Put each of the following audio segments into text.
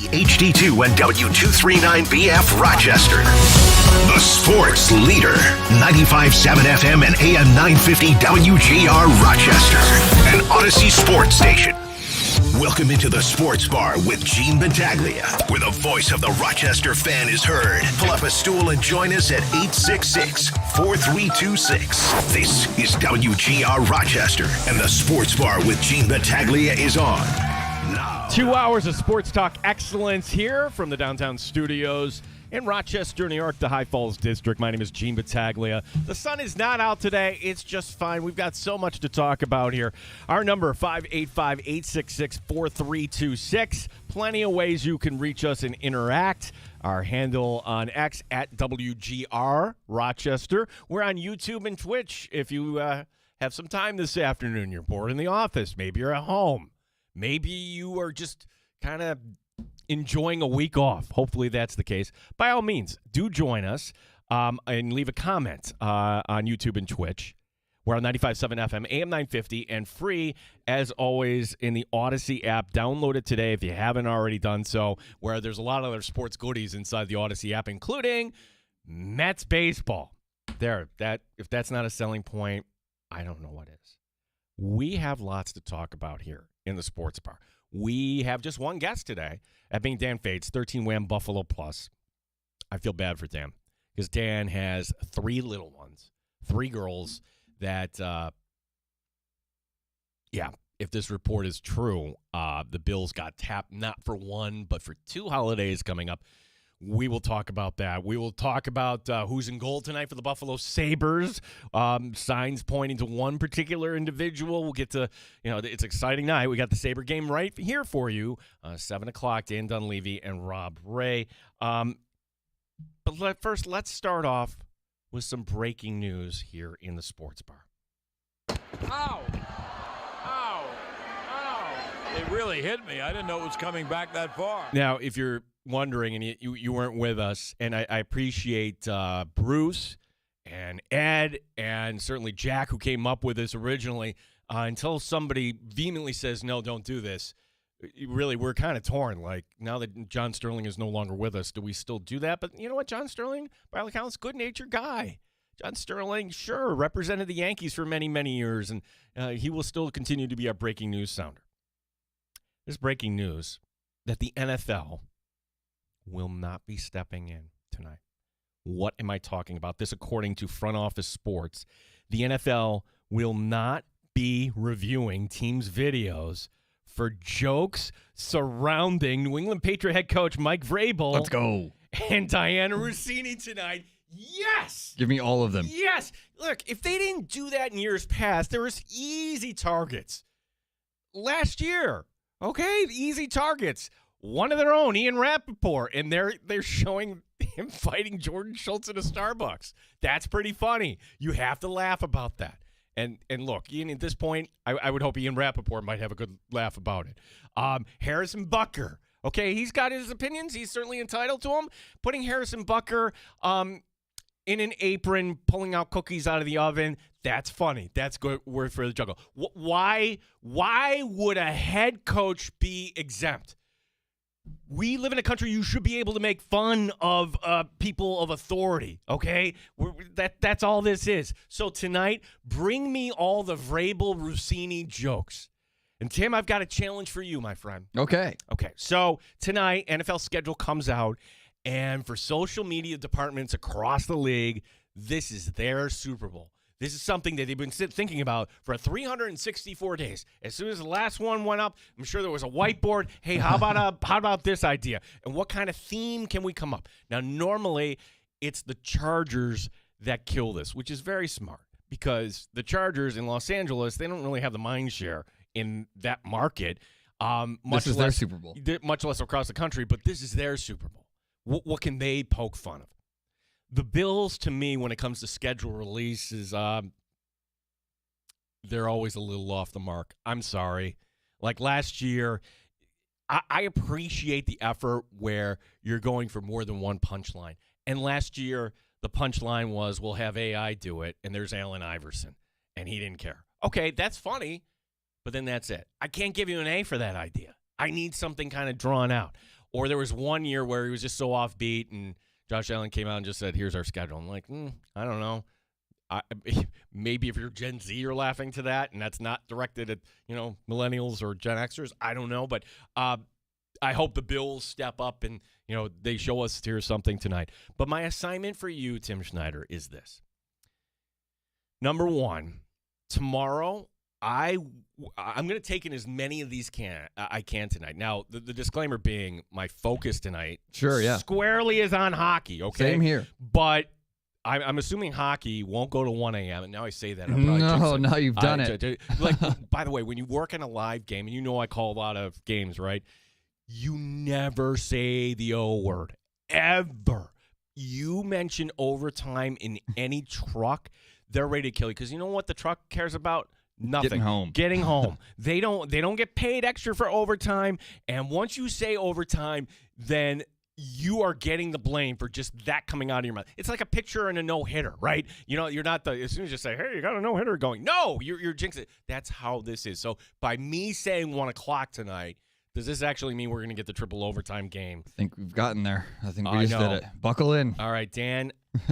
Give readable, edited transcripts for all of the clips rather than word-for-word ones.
HD2 and W239BF Rochester. The sports leader, 95.7 FM and AM 950 WGR Rochester, an Odyssey sports station. Welcome into the Sports Bar with Gene Battaglia, where the voice of the Rochester fan is heard. Pull up a stool and join us at 866-4326. This is WGR Rochester, and the Sports Bar with Gene Battaglia is on now. 2 hours of sports talk excellence here from the downtown studios in Rochester, New York, the High Falls District. My name is Gene Battaglia. The sun is not out today. It's just fine. We've got so much to talk about here. Our number, 585-866-4326. Plenty of ways you can reach us and interact. Our handle on X at WGR Rochester. We're on YouTube and Twitch. If you have some time this afternoon, you're bored in the office, maybe you're at home, maybe you are just kind of enjoying a week off. Hopefully that's the case. By all means, do join us and leave a comment on YouTube and Twitch. We're on 95.7 FM, AM 950, and free, as always, in the Odyssey app. Download it today if you haven't already done so, where there's a lot of other sports goodies inside the Odyssey app, including Mets baseball. If that's not a selling point, I don't know what is. We have lots to talk about here in the Sports Bar. We have just one guest today, that being Dan Fates, 13-Wham Buffalo Plus. I feel bad for Dan because Dan has 3 little ones, 3 girls that, if this report is true, the Bills got tapped not for 1 but for 2 holidays coming up. We will talk about that. We will talk about who's in goal tonight for the Buffalo Sabres. Signs pointing to one particular individual. We'll get to, it's an exciting night. We got the Sabre game right here for you. 7 o'clock, Dan Dunleavy and Rob Ray. But first, let's start off with some breaking news here in the Sports Bar. Ow! Ow! Ow! It really hit me. I didn't know it was coming back that far. Now, if you're wondering and you weren't with us, and I appreciate Bruce and Ed and certainly Jack, who came up with this originally, until somebody vehemently says, no, don't do this. Really, we're kind of torn. Like, now that John Sterling is no longer with us, do we still do that? But you know what? John Sterling, by all accounts, good-natured guy. John Sterling, sure, represented the Yankees for many, many years, and he will still continue to be our breaking news sounder. There's breaking news that the NFL will not be stepping in tonight. What am I talking about? This, according to Front Office Sports, the NFL will not be reviewing teams' videos for jokes surrounding New England Patriot head coach Mike Vrabel. Let's go. And Diana Rossini tonight. Yes. Give me all of them. Yes. Look, if they didn't do that in years past, there was easy targets. Last year, okay, easy targets. One of their own, Ian Rappaport, and they're showing him fighting Jordan Schultz at a Starbucks. That's pretty funny. You have to laugh about that. And look, Ian, at this point, I would hope Ian Rappaport might have a good laugh about it. Harrison Butker, okay, he's got his opinions. He's certainly entitled to them. Putting Harrison Butker in an apron, pulling out cookies out of the oven, that's funny. That's good word for the juggle. Why would a head coach be exempt? We live in a country you should be able to make fun of people of authority, okay? That's all this is. So tonight, bring me all the Vrabel Rossini jokes. And Tim, I've got a challenge for you, my friend. Okay. Okay, so tonight, NFL schedule comes out, and for social media departments across the league, this is their Super Bowl. This is something that they've been thinking about for 364 days. As soon as the last one went up, I'm sure there was a whiteboard. Hey, how about this idea? And what kind of theme can we come up? Now, normally, it's the Chargers that kill this, which is very smart because the Chargers in Los Angeles, they don't really have the mind share in that market. This is their Super Bowl. Much less across the country, but this is their Super Bowl. What can they poke fun of? The Bills, to me, when it comes to schedule releases, they're always a little off the mark. I'm sorry. Like last year, I appreciate the effort where you're going for more than one punchline. And last year, the punchline was, we'll have AI do it, and there's Allen Iverson. And he didn't care. Okay, that's funny, but then that's it. I can't give you an A for that idea. I need something kind of drawn out. Or there was one year where he was just so offbeat, and Josh Allen came out and just said, "Here's our schedule." I'm like, I don't know. Maybe if you're Gen Z, you're laughing to that, and that's not directed at millennials or Gen Xers. I don't know, but I hope the Bills step up and they show us here's something tonight. But my assignment for you, Tim Schneider, is this. Number one, tomorrow I'm going to take in as many of these I can tonight. Now, the disclaimer being my focus tonight squarely is on hockey, okay? Same here. But I'm assuming hockey won't go to 1 a.m., and now I say that. No, you've done it. Like, by the way, when you work in a live game, and I call a lot of games, right? You never say the O word, ever. You mention overtime in any truck, they're ready to kill you. Because you know what the truck cares about? Nothing. Getting home. They don't get paid extra for overtime. And once you say overtime, then you are getting the blame for just that coming out of your mouth. It's like a pitcher and a no-hitter, right? You're not as soon as you say, hey, you got a no-hitter going. No, you're jinxing it. That's how this is. So by me saying 1 o'clock tonight, does this actually mean we're going to get the triple overtime game? I think we've gotten there. I think we just did it. Buckle in. All right, Dan,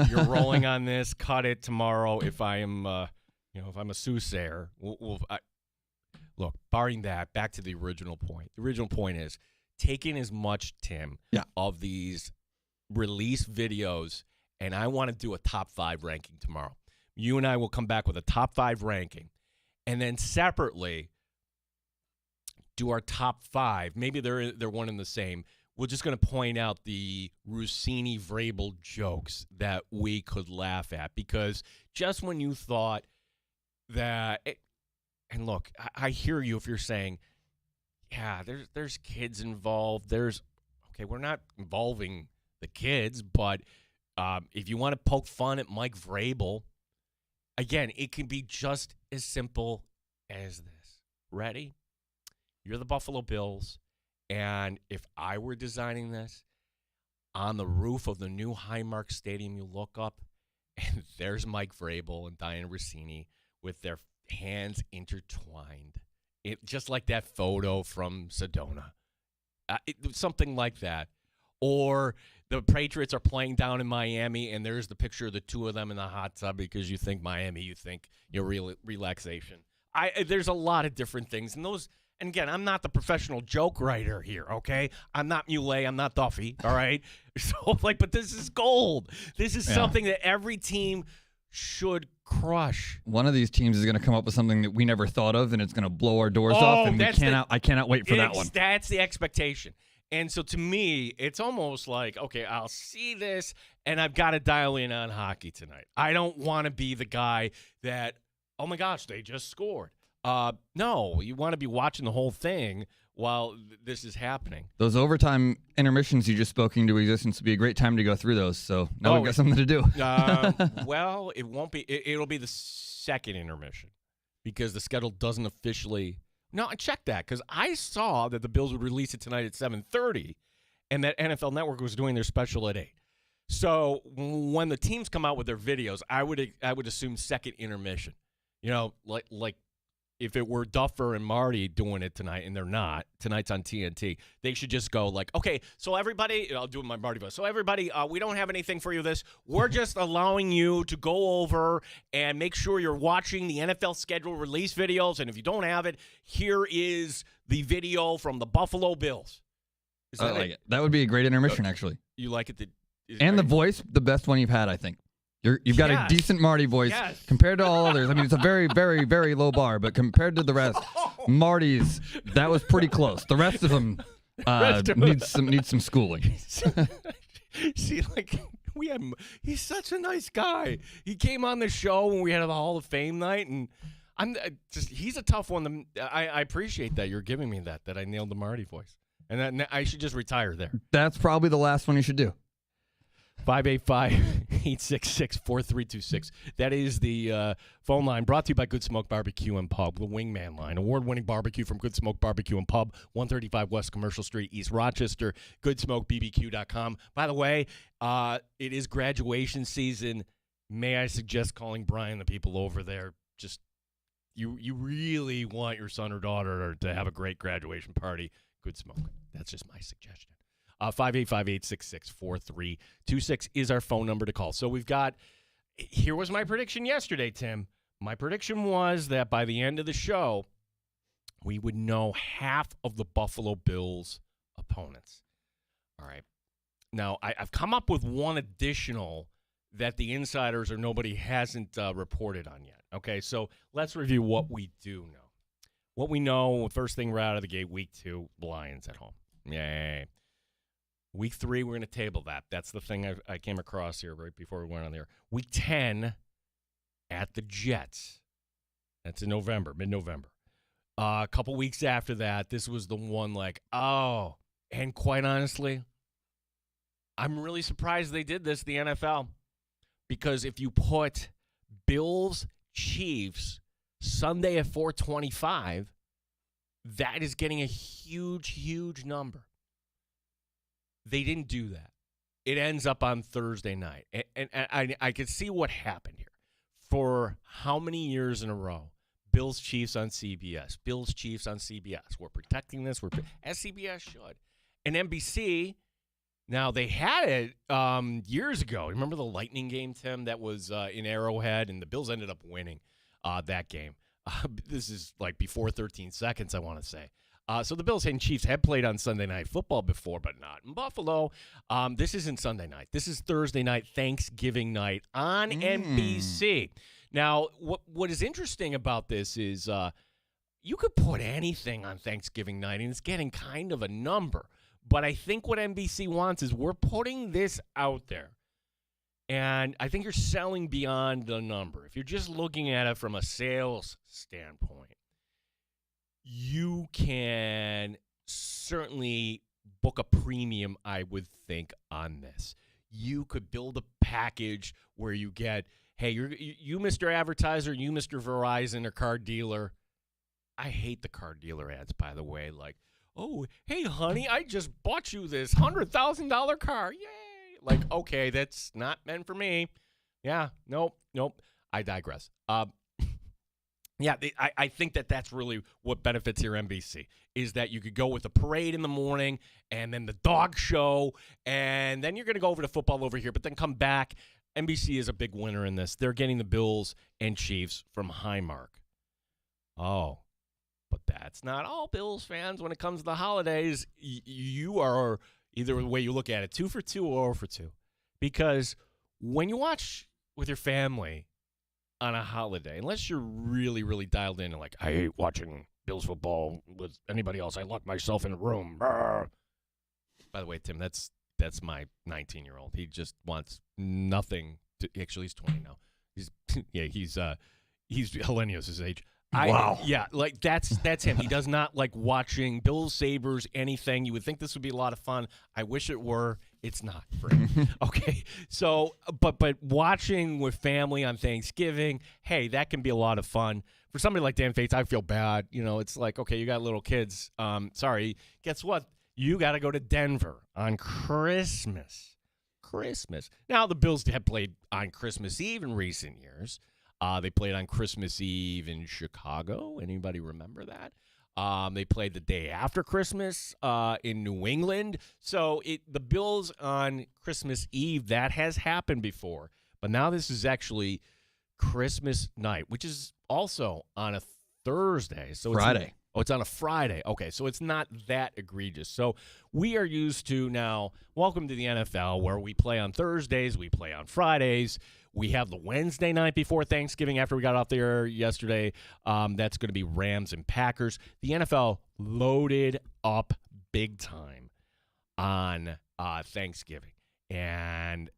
you're rolling on this. Cut it tomorrow if I am, if I'm a soothsayer. Look, barring that, back to the original point. The original point is taking as much, Tim, of these release videos, and I want to do a top 5 ranking tomorrow. You and I will come back with a top 5 ranking, and then separately do our top 5. Maybe they're one and the same. We're just going to point out the Rossini-Vrabel jokes that we could laugh at, because just when you thought that and look, I hear you if you're saying, yeah, there's kids involved. We're not involving the kids, but if you want to poke fun at Mike Vrabel, again, it can be just as simple as this. Ready? You're the Buffalo Bills, and if I were designing this, on the roof of the new Highmark Stadium, you look up, and there's Mike Vrabel and Diana Rossini with their hands intertwined. Just like that photo from Sedona. Something like that. Or the Patriots are playing down in Miami, and there's the picture of the two of them in the hot tub because you think Miami, you think relaxation. There's a lot of different things. And again, I'm not the professional joke writer here, okay? I'm not Muley. I'm not Duffy, all right? So, but this is gold. This is something that every team should crush. One of these teams is going to come up with something that we never thought of, and it's going to blow our doors off, and I cannot wait for that one. That's the expectation. And so to me, it's almost like, okay, I'll see this, and I've got to dial in on hockey tonight. I don't want to be the guy that, oh my gosh, they just scored. No, you want to be watching the whole thing while this is happening. Those overtime intermissions you just spoke into existence would be a great time to go through those. So now we've got something to do. Well, it won't be. It'll be the second intermission because the schedule doesn't officially. No, I checked that because I saw that the Bills would release it tonight at 7:30, and that NFL Network was doing their special at 8. So when the teams come out with their videos, I would assume second intermission. Like if it were Duffer and Marty doing it tonight, and they're not, tonight's on TNT, they should just go like, okay, so everybody, I'll do my Marty voice. So everybody, we don't have anything for you this. We're just allowing you to go over and make sure you're watching the NFL schedule release videos. And if you don't have it, here is the video from the Buffalo Bills. I like it. That would be a great intermission, actually. You like it? And the voice, the best one you've had, I think. You've got a decent Marty voice compared to all others. I mean, it's a very, very, very low bar, but compared to the rest, Marty's, that was pretty close. The rest of them needs some schooling. See, he's such a nice guy. He came on the show when we had the Hall of Fame night, and he's a tough one. I appreciate that you're giving me that I nailed the Marty voice, and that I should just retire there. That's probably the last one you should do. 585-866-4326. That is the phone line brought to you by Good Smoke Barbecue and Pub, the Wingman line. Award-winning barbecue from Good Smoke Barbecue and Pub, 135 West Commercial Street, East Rochester, goodsmokebbq.com. By the way, it is graduation season. May I suggest calling Brian, the people over there, just you really want your son or daughter to have a great graduation party, Good Smoke. That's just my suggestion. 585-866-4326 is our phone number to call. So we've got, here was my prediction yesterday, Tim. My prediction was that by the end of the show, we would know half of the Buffalo Bills' opponents. All right. Now, I've come up with one additional that the insiders or nobody hasn't reported on yet. Okay, so let's review what we do know. What we know, first thing right out of the gate, week 2, Lions at home. Yay. Week 3, we're going to table that. That's the thing I came across here right before we went on there. Week 10 at the Jets. That's in November, mid-November. A couple weeks after that, this was the one and quite honestly, I'm really surprised they did this, the NFL, because if you put Bills, Chiefs, Sunday at 4:25, that is getting a huge, huge number. They didn't do that. It ends up on Thursday night. And I can see what happened here. For how many years in a row? Bills, Chiefs on CBS. Bills, Chiefs on CBS. We're protecting this. As CBS should. And NBC, now they had it years ago. Remember the Lightning game, Tim, that was in Arrowhead, and the Bills ended up winning that game. This is like before 13 seconds, I want to say. So the Bills and Chiefs had played on Sunday Night Football before, but not in Buffalo. This isn't Sunday night. This is Thursday night, Thanksgiving night on NBC. Now, what is interesting about this is you could put anything on Thanksgiving night, and it's getting kind of a number. But I think what NBC wants is we're putting this out there. And I think you're selling beyond the number. If you're just looking at it from a sales standpoint, you can certainly book a premium, I would think, on this. You could build a package where you get, hey, you Mr. Advertiser, you Mr. Verizon or car dealer. I hate the car dealer ads, by the way. Like, oh, hey, honey, I just bought you this $100,000 car. Yay. Like, okay, that's not meant for me. Yeah, nope. I digress. Yeah, I think that's really what benefits your NBC, is that you could go with the parade in the morning and then the dog show, and then you're going to go over to football over here, but then come back. NBC is a big winner in this. They're getting the Bills and Chiefs from Highmark. Oh, but that's not all, Bills fans. When it comes to the holidays, you are, either way you look at it, 2 for 2 or 0 for 2. Because when you watch with your family on a holiday, unless you're really, really dialed in and like, I hate watching Bills football with anybody else. I lock myself in a room. By the way, Tim, that's my 19-year-old. He just wants nothing to, actually he's 20 now. He's Helenius' age. Wow. Yeah, like that's him. He does not like watching Bills, Sabres, anything. You would think this would be a lot of fun. I wish it were. It's not for him. Okay. So, but watching with family on Thanksgiving, hey, that can be a lot of fun. For somebody like Dan Fates, I feel bad. You know, it's like, okay, you got little kids. Sorry. Guess what? You got to go to Denver on Christmas. Now, the Bills have played on Christmas Eve in recent years. They played on Christmas Eve in Chicago. Anybody remember that? They played the day after Christmas in New England. So the Bills on Christmas Eve, that has happened before. But now this is actually Christmas night, which is also on a Thursday. So Friday. It's on a Friday. Okay, so it's not that egregious. So we are used to now, welcome to the NFL, where we play on Thursdays, we play on Fridays. We have the Wednesday night before Thanksgiving after we got off the air yesterday. That's going to be Rams and Packers. The NFL loaded up big time on Thanksgiving. And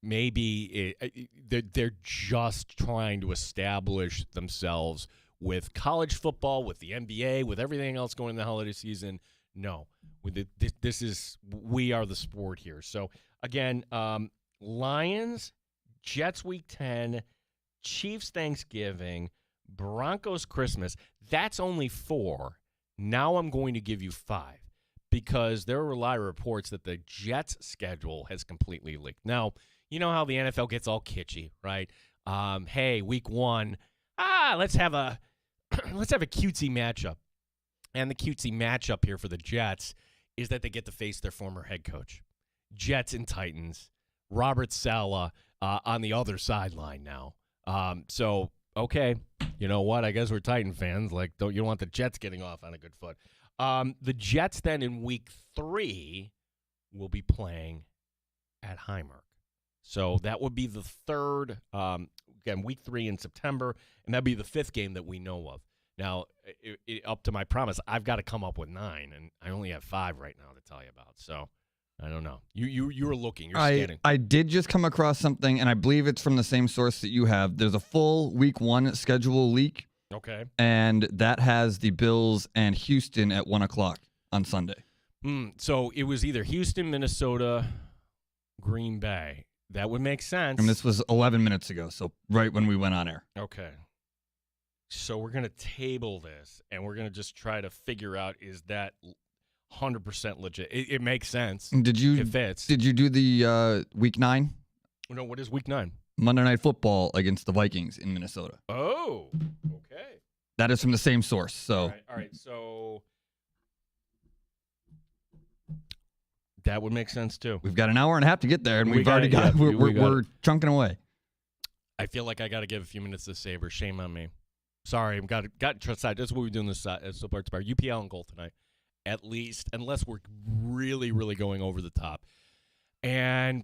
maybe they're just trying to establish themselves with college football, with the NBA, with everything else going in the holiday season. No, we are the sport here. So, again, Lions, Jets Week 10, Chiefs Thanksgiving, Broncos Christmas. That's only 4. Now I'm going to give you 5 because there are a lot of reports that the Jets schedule has completely leaked. Now, you know how the NFL gets all kitschy, right? Hey, week 1, let's have a cutesy matchup. And the cutesy matchup here for the Jets is that they get to face their former head coach. Jets and Titans. Robert Saleh on the other sideline now. So, okay, you know what? I guess we're Titan fans. Like, you don't want the Jets getting off on a good foot. The Jets then in week 3 will be playing at Highmark. So that would be the third, again, week 3 in September, and that'd be the 5th game that we know of. Now, up to my promise, I've got to come up with 9, and I only have 5 right now to tell you about. So I don't know. You were looking. You're scanning. I did just come across something, and I believe it's from the same source that you have. There's a full week 1 schedule leak. Okay. And that has the Bills and Houston at 1 o'clock on Sunday. So it was either Houston, Minnesota, Green Bay. That would make sense. And this was 11 minutes ago, so right when we went on air. Okay. So we're going to table this, and we're going to just try to figure out, is that 100% legit? It makes sense. It fits. Did you do the week 9? No, what is week 9? Monday Night Football against the Vikings in Minnesota. Oh, okay. That is from the same source. So all right. So that would make sense too. We've got an hour and a half to get there, and we're chunking away. I feel like I got to give a few minutes to Sabres. Shame on me. Sorry, I've got to trust side. That's what we're doing this so far. UPL and goal tonight, at least, unless we're really, really going over the top. And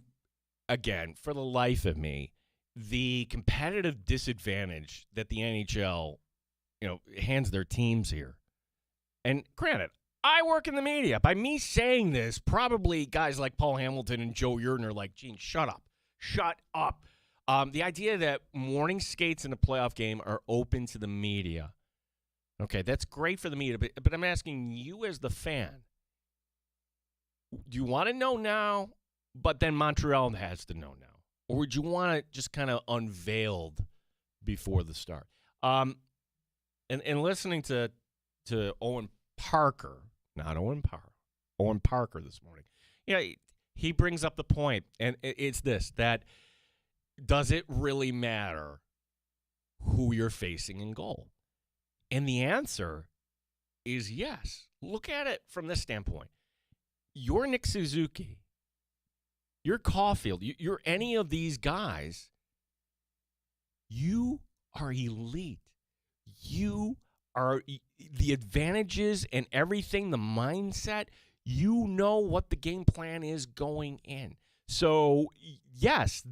again, for the life of me, the competitive disadvantage that the NHL, hands their teams here. And granted, I work in the media. By me saying this, probably guys like Paul Hamilton and Joe Yerdon are like, Gene, shut up. Shut up. The idea that morning skates in a playoff game are open to the media. Okay, that's great for the media, but I'm asking you as the fan, do you want to know now, but then Montreal has to know now? Or would you want it just kind of unveiled before the start? And listening to Owen Parker, not Owen Parr, Owen Parker this morning, he brings up the point, and it's this, that does it really matter who you're facing in goal? And the answer is yes. Look at it from this standpoint. You're Nick Suzuki. You're Caulfield. You're any of these guys. You are elite. You are the advantages and everything, the mindset. You know what the game plan is going in. So, yes,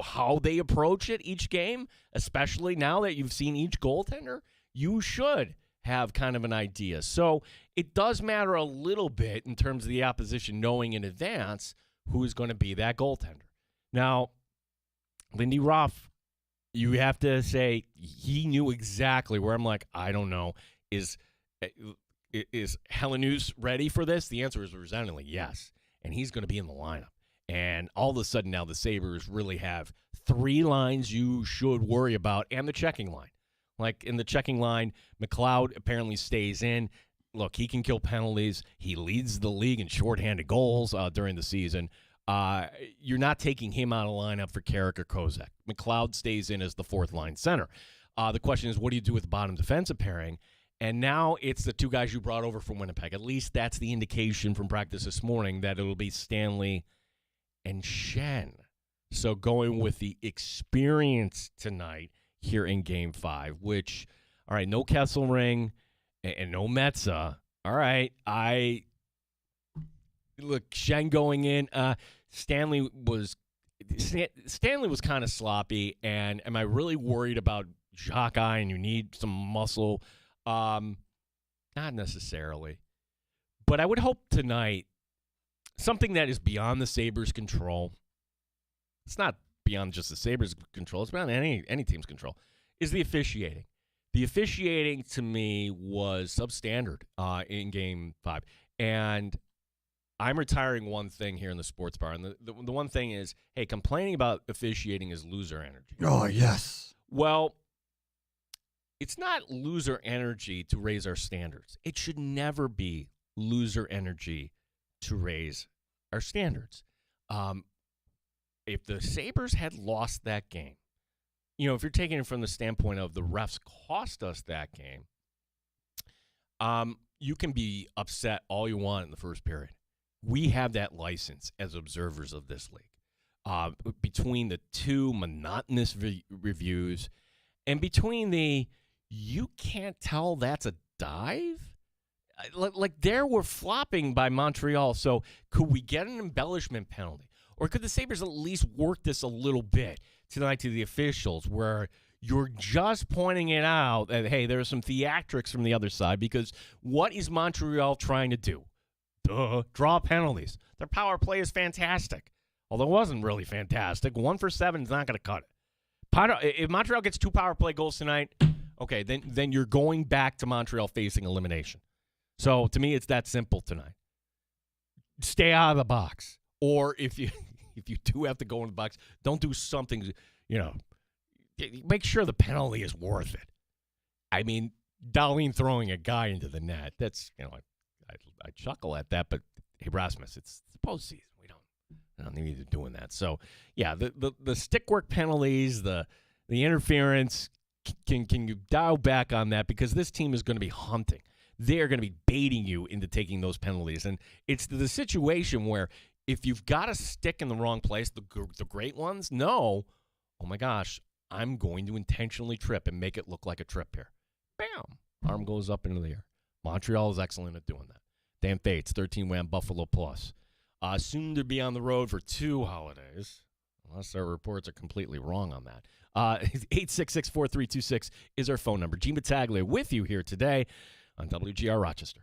how they approach it each game, especially now that you've seen each goaltender, you should have kind of an idea. So it does matter a little bit in terms of the opposition knowing in advance who is going to be that goaltender. Now, Lindy Ruff, you have to say he knew exactly where I'm like, I don't know. Is Helenius ready for this? The answer is resoundingly yes. And he's going to be in the lineup. And all of a sudden now the Sabres really have 3 lines you should worry about and the checking line. Like in the checking line, McLeod apparently stays in. Look, he can kill penalties. He leads the league in shorthanded goals during the season. You're not taking him out of lineup for Carrick or Kozak. McLeod stays in as the 4th-line center. The question is, what do you do with the bottom defensive pairing? And now it's the 2 guys you brought over from Winnipeg. At least that's the indication from practice this morning that it'll be Stanley and Schenn. So going with the experience tonight here in Game 5, which, all right, no Kesselring and no Metza. All right, look, Schenn going in. Stanley was kind of sloppy, and am I really worried about Jacques and you need some muscle? Not necessarily. But I would hope tonight, something that is beyond the Sabres' control, it's not beyond just the Sabres' control, it's beyond any team's control, is the officiating. The officiating, to me, was substandard in Game 5. And I'm retiring one thing here in the sports bar. And the one thing is, hey, complaining about officiating is loser energy. Oh, yes. Well, it's not loser energy to raise our standards. It should never be loser energy to raise our standards. If the Sabres had lost that game, if you're taking it from the standpoint of the refs cost us that game, you can be upset all you want in the first period. we have that license as observers of this league. Between the two monotonous reviews and between you can't tell that's a dive. Like there were flopping by Montreal, so could we get an embellishment penalty? Or could the Sabres at least work this a little bit tonight to the officials where you're just pointing it out that, hey, there's some theatrics from the other side, because what is Montreal trying to do? Draw penalties. Their power play is fantastic, although it wasn't really fantastic. 1 for 7 is not going to cut it. If Montreal gets 2 power play goals tonight, okay, then you're going back to Montreal facing elimination. So, to me, it's that simple tonight. Stay out of the box. Or if you do have to go in the box, don't do something, make sure the penalty is worth it. I mean, Dahlin throwing a guy into the net, that's, I chuckle at that, but hey, Rasmus, it's the postseason. We don't need you doing that. So, yeah, the stick work penalties, the interference, can you dial back on that? Because this team is going to be hunting. They're going to be baiting you into taking those penalties. And it's the situation where if you've got a stick in the wrong place, the great ones know, oh my gosh, I'm going to intentionally trip and make it look like a trip here. Bam! Arm goes up into the air. Montreal is excellent at doing that. Dan Fates, 13-win Buffalo Plus. Soon to be on the road for 2 holidays, unless our reports are completely wrong on that. 866-4326 is our phone number. Gene Battaglia with you here today on WGR Rochester.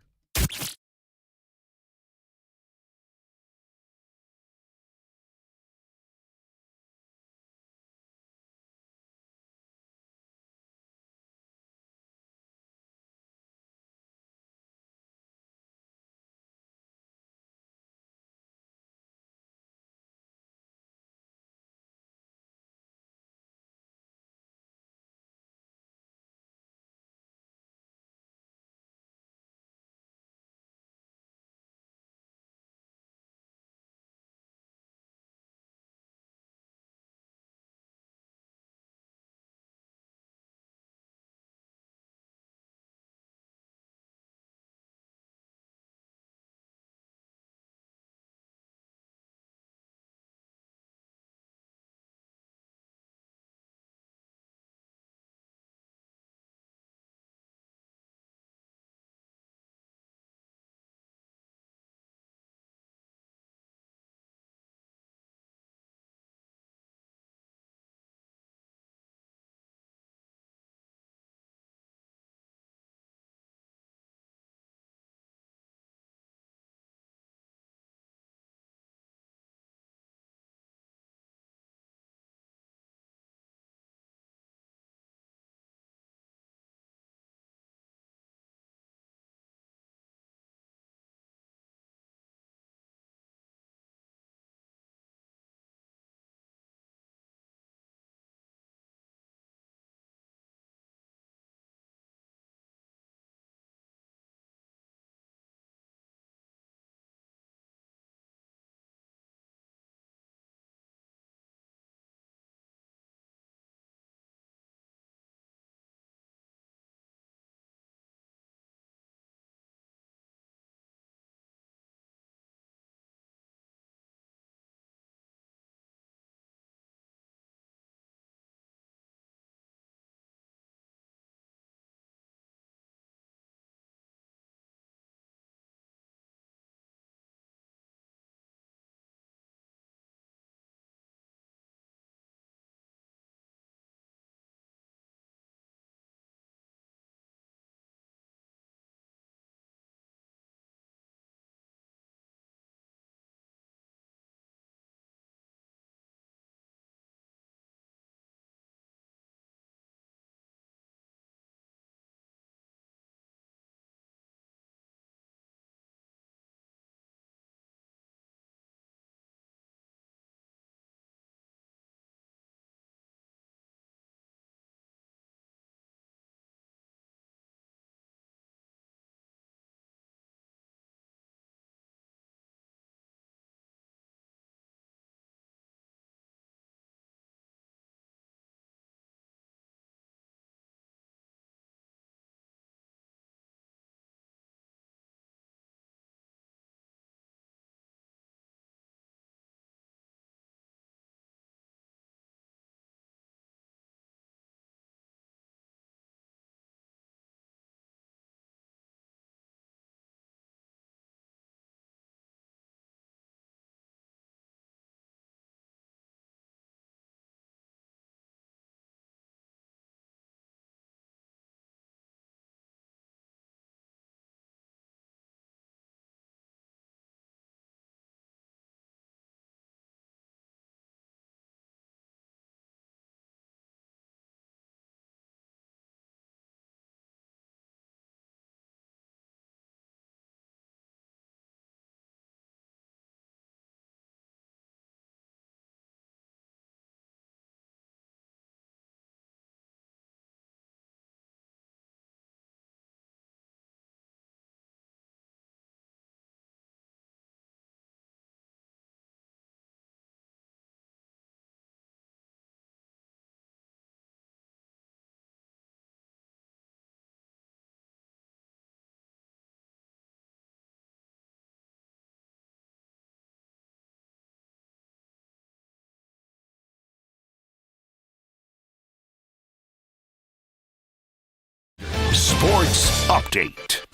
Sports Update.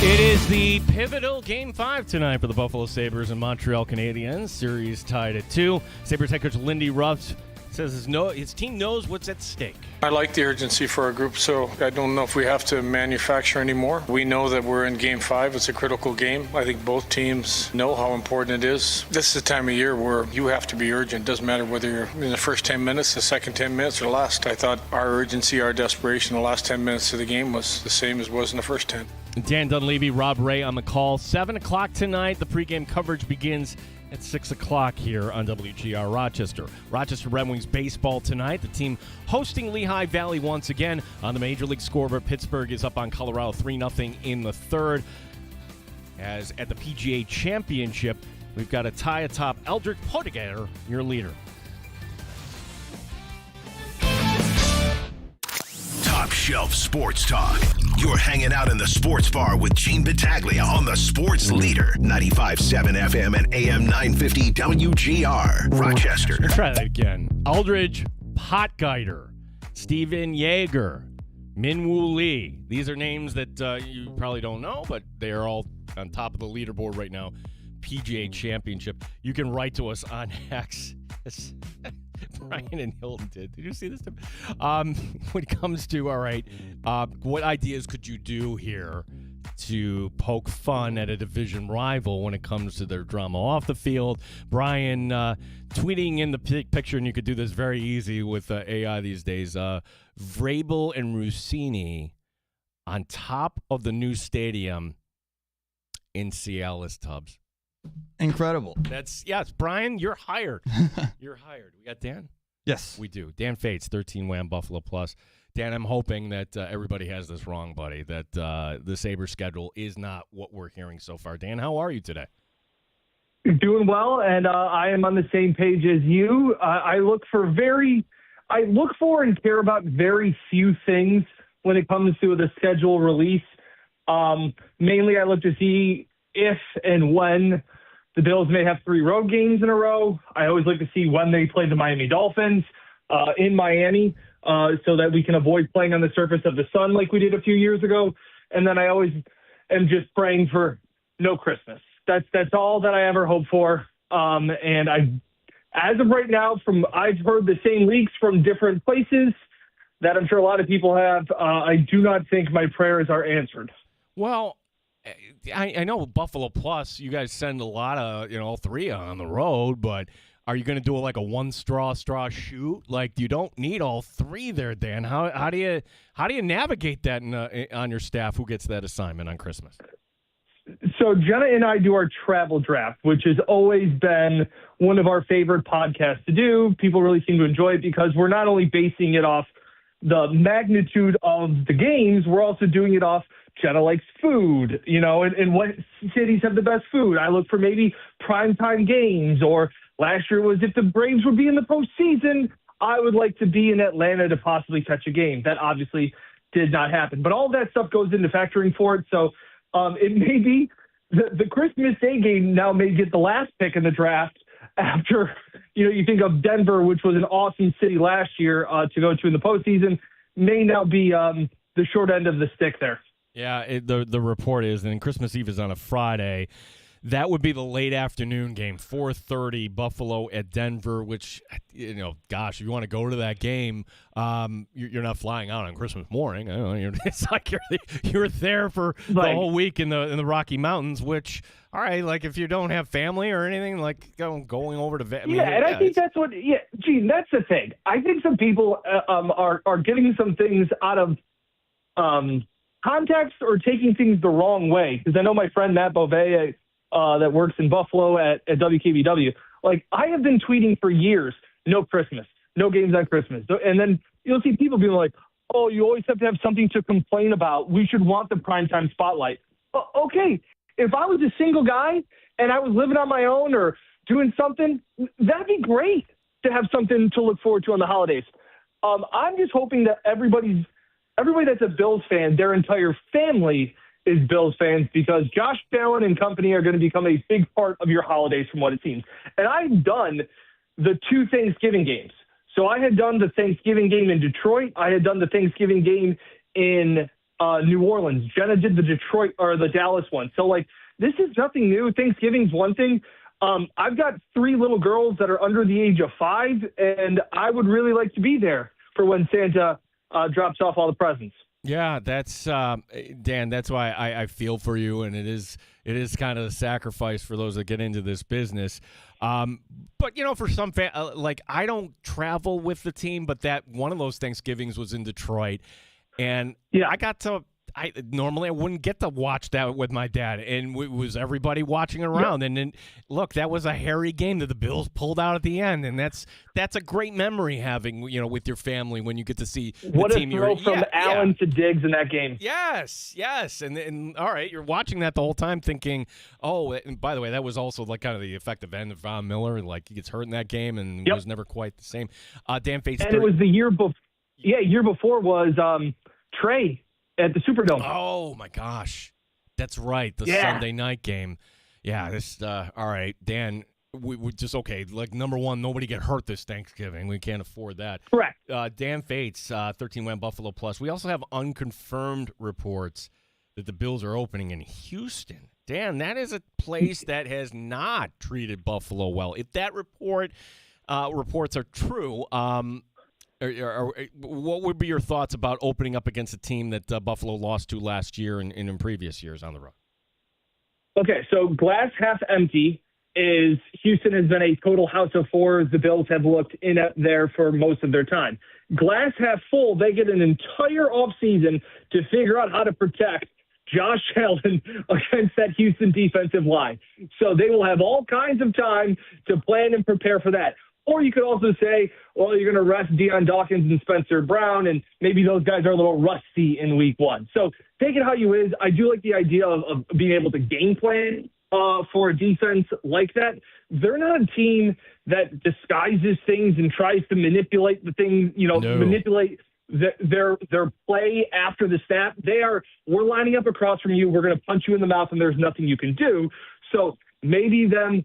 It is the pivotal Game 5 tonight for the Buffalo Sabres and Montreal Canadiens. Series tied at 2. Sabres head coach Lindy Ruff says his team knows what's at stake. I like the urgency for our group, so I don't know if we have to manufacture anymore. We know that we're in Game 5. It's a critical game. I think both teams know how important it is. This is the time of year where you have to be urgent. It doesn't matter whether you're in the first 10 minutes, the second 10 minutes, or the last. I thought our urgency, our desperation, the last 10 minutes of the game was the same as it was in the first 10. Dan Dunleavy, Rob Ray on the call. 7 o'clock tonight. The pregame coverage begins at 6 o'clock here on WGR Rochester. Rochester Red Wings baseball tonight. The team hosting Lehigh Valley once again on the Major League scoreboard. Pittsburgh is up on Colorado 3-0 in the third. As at the PGA Championship, we've got a tie atop Eldrick Potigater, your leader. Top Shelf Sports Talk. You're hanging out in the sports bar with Gene Battaglia on the Sports Leader, 95.7 FM and AM 950 WGR, Rochester. Let's try that again. Eldridge Potgieter, Steven Yeager, Minwoo Lee. These are names that you probably don't know, but they are all on top of the leaderboard right now. PGA Championship. You can write to us on X. Brian and Hilton did. Did you see this? When it comes to, all right, what ideas could you do here to poke fun at a division rival when it comes to their drama off the field? Brian tweeting in the picture, and you could do this very easy with AI these days, Vrabel and Rossini on top of the new stadium in Cialis Tubbs. Incredible. Yes, Brian, you're hired. You're hired. We got Dan? Yes. We do. Dan Fates, 13 Wham Buffalo Plus. Dan, I'm hoping that everybody has this wrong, buddy, that the Sabres schedule is not what we're hearing so far. Dan, how are you today? Doing well, and I am on the same page as you. I look for and care about very few things when it comes to the schedule release. Mainly, I look to see if and when the Bills may have 3 road games in a row. I always like to see when they play the Miami Dolphins in Miami so that we can avoid playing on the surface of the sun like we did a few years ago. And then I always am just praying for no Christmas. That's all that I ever hope for. And as of right now, I've heard the same leaks from different places that I'm sure a lot of people have. I do not think my prayers are answered. Well, I know Buffalo Plus, you guys send a lot of, all 3 on the road, but are you going to do like a one straw shoot? Like, you don't need all 3 there, Dan. How do you navigate that on your staff? Who gets that assignment on Christmas? So Jenna and I do our travel draft, which has always been one of our favorite podcasts to do. People really seem to enjoy it because we're not only basing it off the magnitude of the games, we're also doing it off Jenna likes food, and what cities have the best food. I look for maybe primetime games, or last year was if the Braves would be in the postseason, I would like to be in Atlanta to possibly catch a game. That obviously did not happen. But all that stuff goes into factoring for it. So it may be the Christmas Day game now may get the last pick in the draft after, you think of Denver, which was an awesome city last year to go to in the postseason, may now be the short end of the stick there. Yeah, the report is, and Christmas Eve is on a Friday. That would be the late afternoon game, 4:30, Buffalo at Denver, which, gosh, if you want to go to that game, you're not flying out on Christmas morning. I don't know, it's like you're there for the whole week in the Rocky Mountains, which, all right, like if you don't have family or anything, like going over to Vegas. I think that's what, Gene, that's the thing. I think some people are getting some things out of context or taking things the wrong way. Because I know my friend Matt Beauvais that works in Buffalo at WKBW, like I have been tweeting for years, no Christmas, no games on Christmas. And then you'll see people being like, oh, you always have to have something to complain about. We should want the primetime spotlight. Okay, if I was a single guy and I was living on my own or doing something, that'd be great to have something to look forward to on the holidays. I'm just hoping that everybody that's a Bills fan, their entire family is Bills fans, because Josh Allen and company are going to become a big part of your holidays from what it seems. And I've done the 2 Thanksgiving games. So I had done the Thanksgiving game in Detroit. I had done the Thanksgiving game in New Orleans. Jenna did the Detroit or the Dallas one. So, like, this is nothing new. Thanksgiving's one thing. I've got 3 little girls that are under the age of 5, and I would really like to be there for when Santa drops off all the presents. Yeah, that's Dan. That's why I feel for you, and it is kind of a sacrifice for those that get into this business. But for some like I don't travel with the team, but that one of those Thanksgivings was in Detroit, and I got to. Normally I wouldn't get to watch that with my dad, and it was everybody watching around. And then, look, that was a hairy game that the Bills pulled out at the end, and that's a great memory having with your family when you get to see the what team. A throw from Allen to Diggs in that game. Yes, and all right, you're watching that the whole time, thinking, oh, and by the way, that was also like kind of the effective end of Von Miller, like he gets hurt in that game and was never quite the same. Dan Fates, and it was the year before. Yeah, year before was Trey at the Superdome. Oh my gosh, that's right, the Sunday night game. Yeah, this. All right, Dan. We just okay. Like number one, nobody get hurt this Thanksgiving. We can't afford that. Correct. Dan Fates, 13-win Buffalo Plus. We also have unconfirmed reports that the Bills are opening in Houston. Dan, that is a place that has not treated Buffalo well. If that reports are true, what would be your thoughts about opening up against a team that Buffalo lost to last year and in previous years on the road? Okay, so glass half empty is Houston has been a total house of horrors. The Bills have looked in at there for most of their time. Glass half full, they get an entire offseason to figure out how to protect Josh Allen against that Houston defensive line. So they will have all kinds of time to plan and prepare for that. Or you could also say, well, you're going to rest Deion Dawkins and Spencer Brown, and maybe those guys are a little rusty in week 1. So take it how you is. I do like the idea of being able to game plan for a defense like that. They're not a team that disguises things and tries to manipulate the things, manipulate their play after the snap. We're lining up across from you. We're going to punch you in the mouth, and there's nothing you can do. So maybe them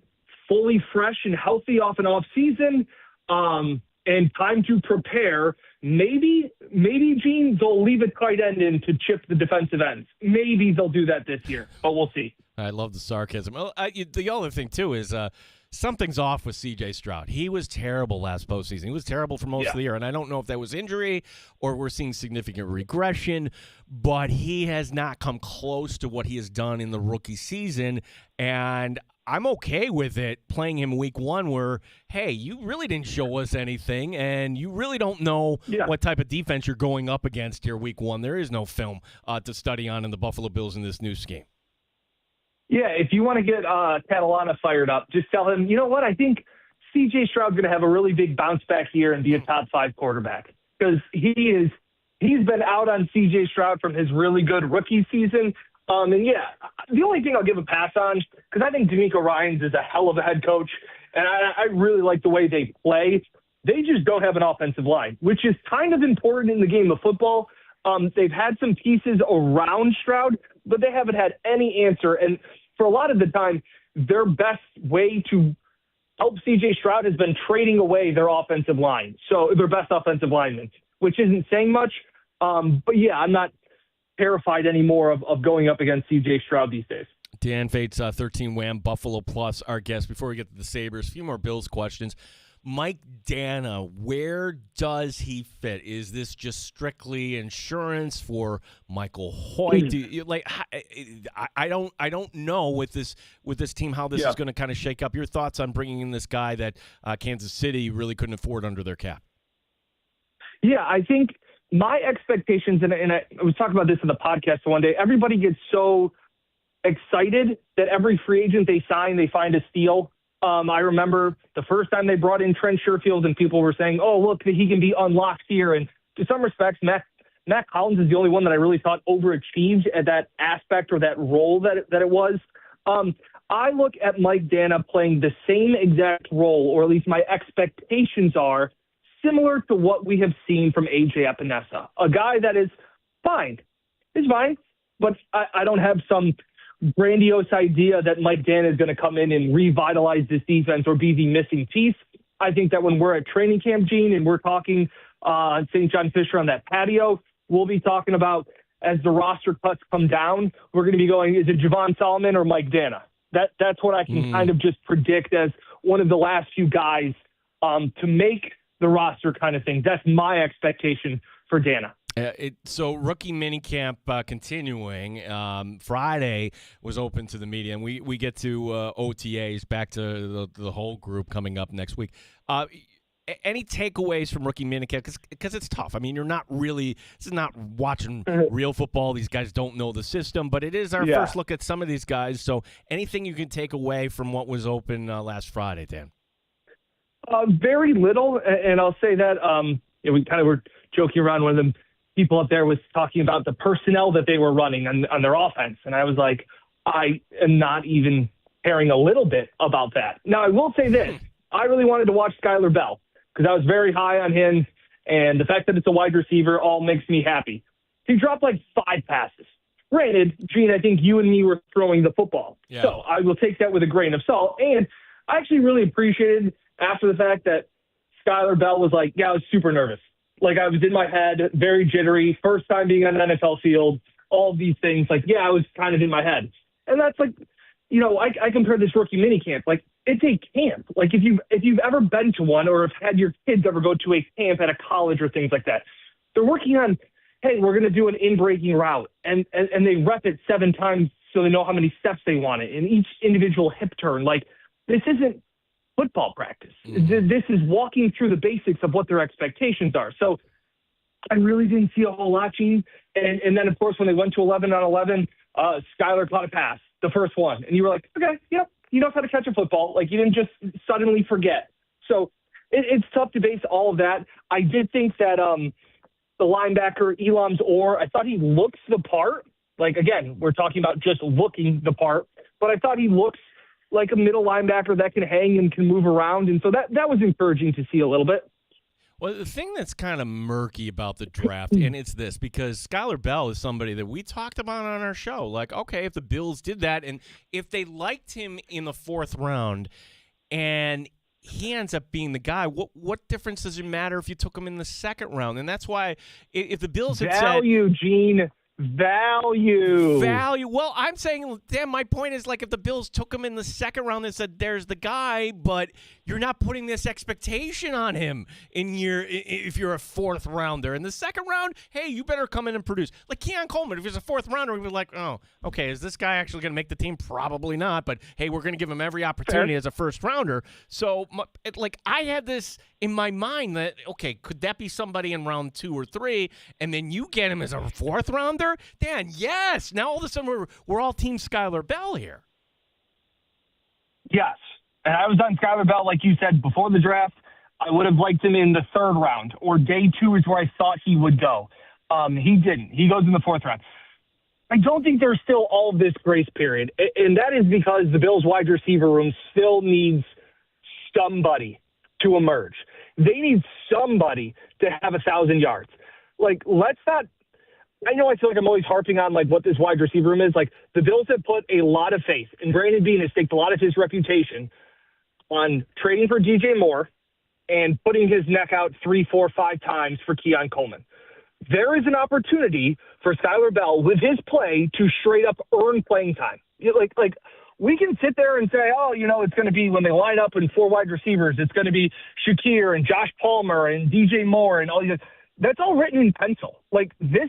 fully fresh and healthy off an off season, and time to prepare. Maybe, Gene, they'll leave it tight end in to chip the defensive ends. Maybe they'll do that this year, but we'll see. I love the sarcasm. Well, the other thing, too, is something's off with C.J. Stroud. He was terrible last postseason. He was terrible for most of the year, and I don't know if that was injury or we're seeing significant regression, but he has not come close to what he has done in the rookie season, and I'm okay with it playing him week 1 where, hey, you really didn't show us anything, and you really don't know what type of defense you're going up against here week 1. There is no film to study on in the Buffalo Bills in this new scheme. Yeah, if you want to get Catalana fired up, just tell him, you know what, I think C.J. Stroud's going to have a really big bounce back year and be a top 5 quarterback. Because he's been out on C.J. Stroud from his really good rookie season. The only thing I'll give a pass on, because I think DeMeco Ryans is a hell of a head coach, and I really like the way they play. They just don't have an offensive line, which is kind of important in the game of football. They've had some pieces around Stroud, but they haven't had any answer. And for a lot of the time, their best way to help C.J. Stroud has been trading away their offensive line, so their best offensive linemen, which isn't saying much. But yeah, I'm not terrified anymore of going up against C.J. Stroud these days. Dan Fates, 13-win Buffalo Plus, our guest. Before we get to the Sabres, a few more Bills questions. Mike Dana, where does he fit? Is this just strictly insurance for Michael Hoyt? I don't know with this team how this is going to kind of shake up. Your thoughts on bringing in this guy that Kansas City really couldn't afford under their cap? Yeah, I think my expectations, and I was talking about this in the podcast one day, everybody gets so excited that every free agent they sign, they find a steal. I remember the first time they brought in Trent Sherfield and people were saying, oh, look, he can be unlocked here. And to some respects, Matt Collins is the only one that I really thought overachieved at that aspect or that role that it was. I look at Mike Dana playing the same exact role, or at least my expectations are similar to what we have seen from A.J. Epinesa, a guy that is fine. He's fine, but I don't have some grandiose idea that Mike Dana is going to come in and revitalize this defense or be the missing piece. I think that when we're at training camp, Gene, and we're talking St. John Fisher on that patio, we'll be talking about as the roster cuts come down, we're going to be going, is it Javon Solomon or Mike Dana? That's what I can kind of just predict as one of the last few guys to make the roster kind of thing. That's my expectation for Dana. So rookie minicamp continuing. Friday was open to the media, and we get to OTAs, back to the whole group coming up next week. Any takeaways from rookie minicamp? Because it's tough. I mean, this is not watching real football. These guys don't know the system, but it is our first look at some of these guys. So anything you can take away from what was open last Friday, Dan? Very little, and I'll say that we kind of were joking around. One of them people up there was talking about the personnel that they were running on their offense, and I was like, I am not even caring a little bit about that. Now, I will say this. I really wanted to watch Skylar Bell because I was very high on him, and the fact that it's a wide receiver all makes me happy. He dropped like 5 passes. Granted, Gene, I think you and me were throwing the football. Yeah. So I will take that with a grain of salt, and I actually really appreciated after the fact that Skylar Bell was like, I was super nervous. Like, I was in my head, very jittery, first time being on an NFL field, all of these things. Like, I was kind of in my head. And that's like, I compare this rookie minicamp. Like, it's a camp. Like, if you've ever been to one or have had your kids ever go to a camp at a college or things like that, they're working on, hey, we're going to do an in-breaking route. And they rep it 7 times so they know how many steps they want it in each individual hip turn. Like, this isn't football practice. This is walking through the basics of what their expectations are. So I really didn't see a whole lot, Gene. And then, of course, when they went to 11 on 11, Skylar caught a pass, the first one. And you were like, okay, yep, he knows how to catch a football. Like, you didn't just suddenly forget. So it's tough to base all of that. I did think that the linebacker, Elam's Orr, I thought he looks the part. Like, again, we're talking about just looking the part. But I thought he looks like a middle linebacker that can hang and can move around. And so that was encouraging to see a little bit. Well, the thing that's kind of murky about the draft, and it's this, because Skylar Bell is somebody that we talked about on our show. Like, okay, if the Bills did that, and if they liked him in the 4th round, and he ends up being the guy, what difference does it matter if you took him in the 2nd round? And that's why if the Bills had Value, Gene. Value. Well, I'm saying, Dan, my point is, like, if the Bills took him in the 2nd round and said, there's the guy, but you're not putting this expectation on him if you're a 4th rounder. In the 2nd round, hey, you better come in and produce. Like Keon Coleman, if he's a 4th rounder, we'd be like, oh, okay, is this guy actually going to make the team? Probably not, but hey, we're going to give him every opportunity as a 1st rounder. So, I had this in my mind that, okay, could that be somebody in round 2 or 3, and then you get him as a 4th rounder? Dan, yes. Now all of a sudden we're all team Skylar Bell here. Yes. And I was on Skylar Bell, like you said, before the draft. I would have liked him in the 3rd round, or day 2 is where I thought he would go. He didn't. He goes in the 4th round. I don't think there's still all of this grace period, and that is because the Bills' wide receiver room still needs somebody to emerge. They need somebody to have 1,000 yards. Like, let's not. I know I feel like I'm always harping on, like, what this wide receiver room is. Like, the Bills have put a lot of faith, and Brandon Beane has staked a lot of his reputation on trading for DJ Moore and putting his neck out 3, 4, 5 times for Keon Coleman. There is an opportunity for Skylar Bell with his play to straight up earn playing time. Like we can sit there and say, oh, it's going to be when they line up in 4 wide receivers, it's going to be Shakir and Josh Palmer and DJ Moore and all these. That's all written in pencil. Like, this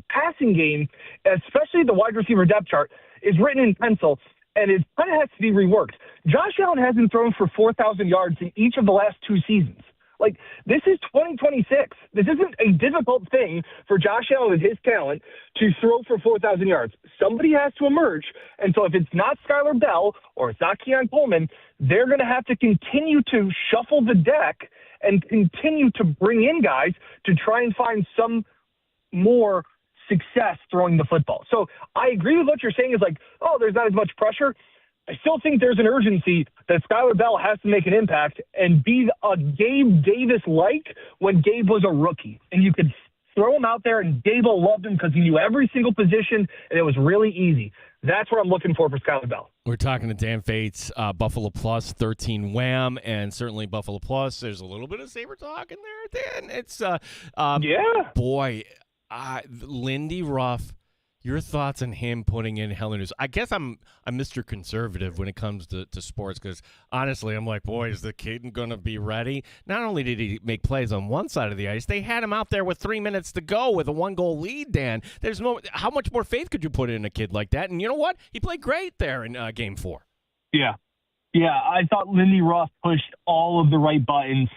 passing game, especially the wide receiver depth chart, is written in pencil, and it kind of has to be reworked. Josh Allen hasn't thrown for 4,000 yards in each of the last 2 seasons. Like, this is 2026. This isn't a difficult thing for Josh Allen with his talent to throw for 4,000 yards. Somebody has to emerge. And so if it's not Skylar Bell or it's not Keon Coleman, they're going to have to continue to shuffle the deck and continue to bring in guys to try and find some more success throwing the football. So I agree with what you're saying is like, oh, there's not as much pressure. I still think there's an urgency that Skylar Bell has to make an impact and be a Gabe Davis-like when Gabe was a rookie. And you could throw him out there and Gable loved him because he knew every single position and it was really easy. That's what I'm looking for Skylar Bell. We're talking to Dan Fates, Buffalo Plus, 13 Wham, and certainly Buffalo Plus. There's a little bit of Saber talk in there, Dan. It's, yeah. Boy, Lindy Ruff, your thoughts on him putting in Helen? I guess I'm Mr. Conservative when it comes to sports because, honestly, I'm like, boy, is the kid going to be ready? Not only did he make plays on one side of the ice, they had him out there with 3 minutes to go with a 1-goal lead, Dan. How much more faith could you put in a kid like that? And you know what? He played great there in Game 4. Yeah. Yeah, I thought Lindy Ruff pushed all of the right buttons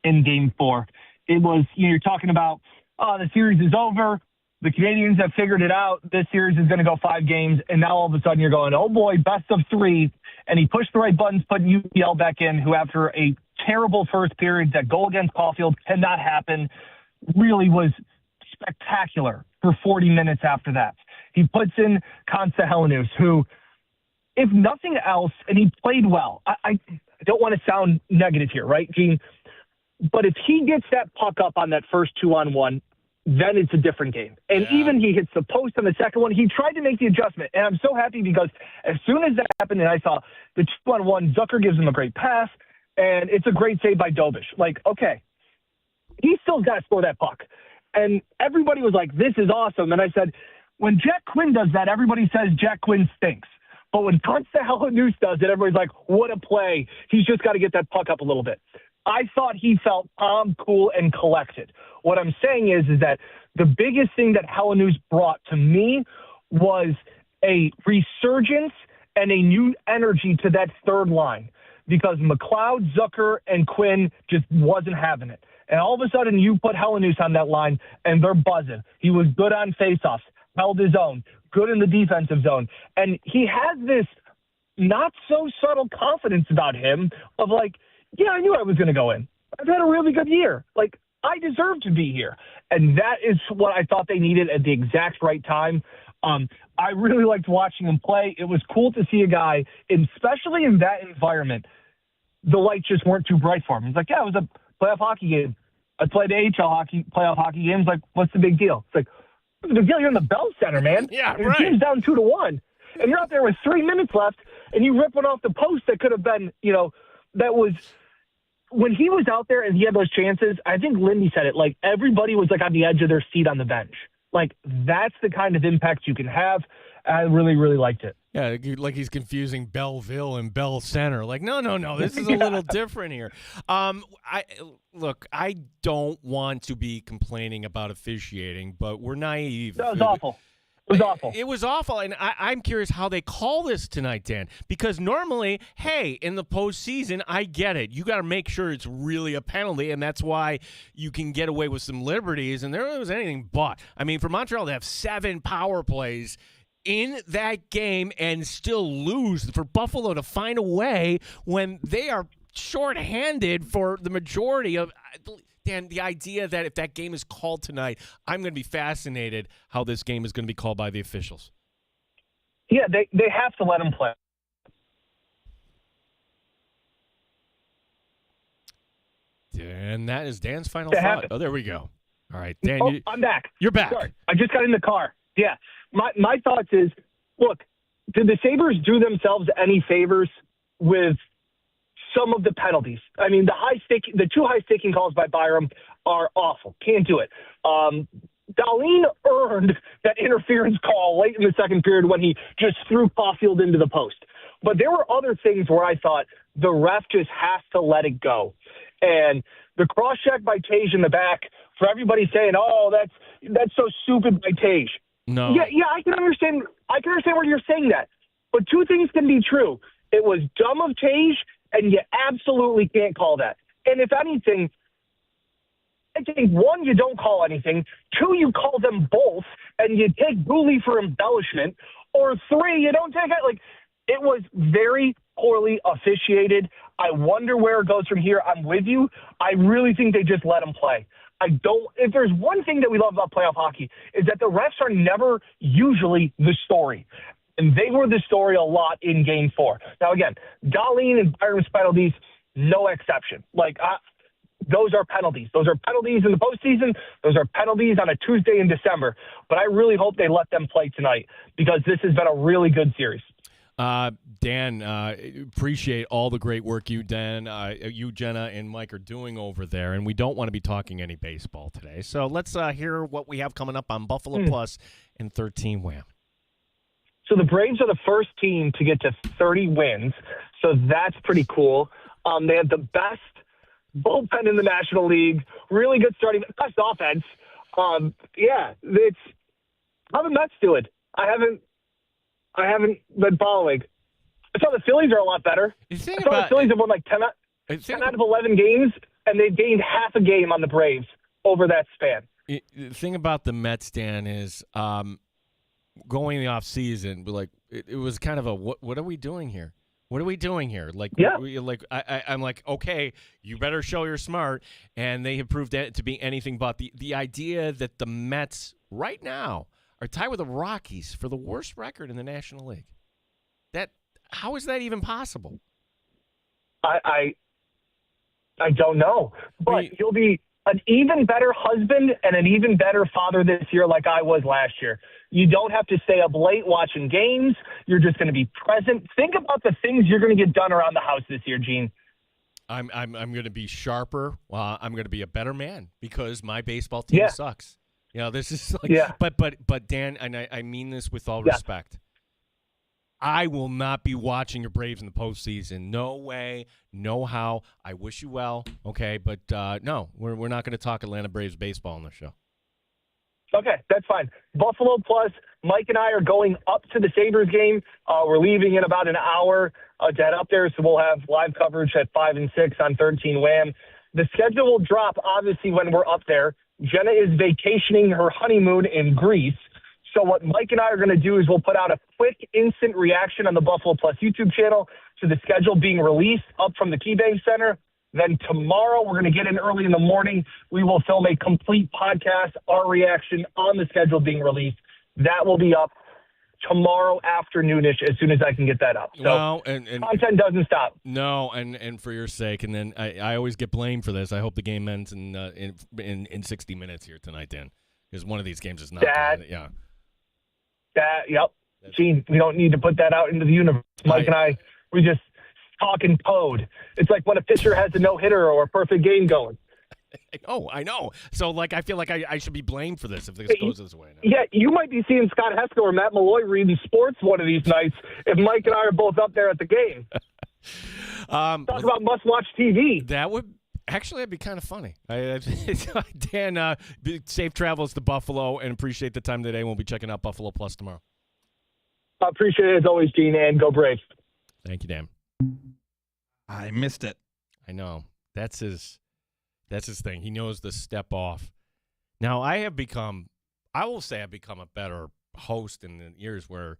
in Game 4. It was, you're talking about, the series is over. The Canadians have figured it out. This series is going to go 5 games, and now all of a sudden you're going, oh boy, best of 3. And he pushed the right buttons, putting UPL back in, who after a terrible first period, that goal against Caulfield cannot happen, really was spectacular for 40 minutes after that. He puts in Konsta Helenius, who, if nothing else, and he played well. I don't want to sound negative here, right, Gene? But if he gets that puck up on that first 2-on-1, then it's a different game. And even he hits the post on the second one. He tried to make the adjustment. And I'm so happy because as soon as that happened and I saw the 2-on-1, Zucker gives him a great pass, and it's a great save by Dobish. Like, okay, he still got to score that puck. And everybody was like, this is awesome. And I said, when Jack Quinn does that, everybody says Jack Quinn stinks. But when Konsta Helenius does it, everybody's like, what a play. He's just got to get that puck up a little bit. I thought he felt calm, cool, and collected. What I'm saying is that the biggest thing that Helenius brought to me was a resurgence and a new energy to that third line because McLeod, Zucker, and Quinn just wasn't having it. And all of a sudden, you put Helenius on that line, and they're buzzing. He was good on faceoffs, held his own, good in the defensive zone. And he has this not-so-subtle confidence about him of like, yeah, I knew I was going to go in. I've had a really good year. Like, I deserve to be here. And that is what I thought they needed at the exact right time. I really liked watching him play. It was cool to see a guy, especially in that environment, the lights just weren't too bright for him. He's like, yeah, it was a playoff hockey game. I played AHL playoff hockey games. Like, what's the big deal? It's like, what's the big deal? You're in the Bell Center, man. Yeah, Your right. team's down 2-1. And you're out there with 3 minutes left, and you rip one off the post that could have been, that was – when he was out there and he had those chances, I think Lindy said it, like everybody was like on the edge of their seat on the bench. Like that's the kind of impact you can have. I really, really liked it. Yeah, like he's confusing Belleville and Bell Center. Like, no, this is a little different here. I don't want to be complaining about officiating, but we're naive. That was awful. It was awful. It was awful, and I'm curious how they call this tonight, Dan. Because normally, hey, in the postseason, I get it. You got to make sure it's really a penalty, and that's why you can get away with some liberties. And there was anything but. I mean, for Montreal to have 7 power plays in that game and still lose, for Buffalo to find a way when they are shorthanded for the majority of – Dan, the idea that if that game is called tonight, I'm going to be fascinated how this game is going to be called by the officials. Yeah, they have to let him play. And that is Dan's final thought. Oh, there we go. All right, Dan. I'm back. You're back. Sorry. I just got in the car. Yeah. My thoughts is, look, did the Sabres do themselves any favors with some of the penalties? I mean, the 2 high-staking calls by Byram are awful. Can't do it. Dahlin earned that interference call late in the second period when he just threw Caulfield into the post. But there were other things where I thought the ref just has to let it go. And the cross-check by Tage in the back, for everybody saying, oh, that's so stupid by Tage. No. Yeah, I can understand where you're saying that. But 2 things can be true. It was dumb of Tage, and you absolutely can't call that. And if anything, I think 1, you don't call anything. 2, you call them both, and you take Booley for embellishment. Or 3, you don't take it. Like, it was very poorly officiated. I wonder where it goes from here. I'm with you. I really think they just let him play. If there's one thing that we love about playoff hockey is that the refs are never usually the story. And they were the story a lot in Game 4. Now, again, Dahlin and Byram's penalties, no exception. Those are penalties. Those are penalties in the postseason. Those are penalties on a Tuesday in December. But I really hope they let them play tonight because this has been a really good series. Dan, appreciate all the great work you, Jenna, and Mike are doing over there, and we don't want to be talking any baseball today. So let's hear what we have coming up on Buffalo Plus and 13 Wham. So the Braves are the first team to get to 30 wins, so that's pretty cool. They have the best bullpen in the National League, really good starting, best offense. It's how the Mets do it. I haven't been following. I saw the Phillies are a lot better. The Phillies have won like 10 out of 11 games, and they've gained half a game on the Braves over that span. The thing about the Mets, Dan, is going in the off season, like it was kind of a what are we doing here? What are we doing here? I'm like, okay, you better show you're smart, and they have proved that to be anything but. The idea that the Mets right now are tied with the Rockies for the worst record in the National League. How is that even possible? I don't know, but you'll be an even better husband and an even better father this year like I was last year. You don't have to stay up late watching games. You're just going to be present. Think about the things you're going to get done around the house this year, Gene. I'm going to be sharper. I'm going to be a better man because my baseball team sucks. This is but Dan, and I mean this with all respect. I will not be watching your Braves in the postseason. No way, no how. I wish you well, okay? But no, we're not going to talk Atlanta Braves baseball on the show. Okay, that's fine. Buffalo Plus, Mike and I are going up to the Sabres game. We're leaving in about an hour to head up there, so we'll have live coverage at 5 and 6 on 13 Wham. The schedule will drop, obviously, when we're up there. Jenna is vacationing her honeymoon in Greece. So what Mike and I are going to do is we'll put out a quick instant reaction on the Buffalo Plus YouTube channel to the schedule being released up from the KeyBank Center. Then tomorrow, we're going to get in early in the morning. We will film a complete podcast, our reaction on the schedule being released. That will be up tomorrow afternoonish as soon as I can get that up. So content doesn't stop. No, and for your sake, and then I always get blamed for this. I hope the game ends in 60 minutes here tonight, Dan, because one of these games is not. Yep. Gene, we don't need to put that out into the universe. Mike and I, we just talk in code. It's like when a pitcher has a no-hitter or a perfect game going. I know. So, I feel like I should be blamed for this if this goes this way. Now. Yeah, you might be seeing Scott Heskell or Matt Malloy reading sports one of these nights if Mike and I are both up there at the game. Talk about must-watch TV. That would... Actually, that'd be kind of funny. Dan, safe travels to Buffalo and appreciate the time today. We'll be checking out Buffalo Plus tomorrow. I appreciate it as always, Gene, and go Braves. Thank you, Dan. I missed it. I know. That's his thing. He knows the step off. Now, I will say I've become a better host in the years where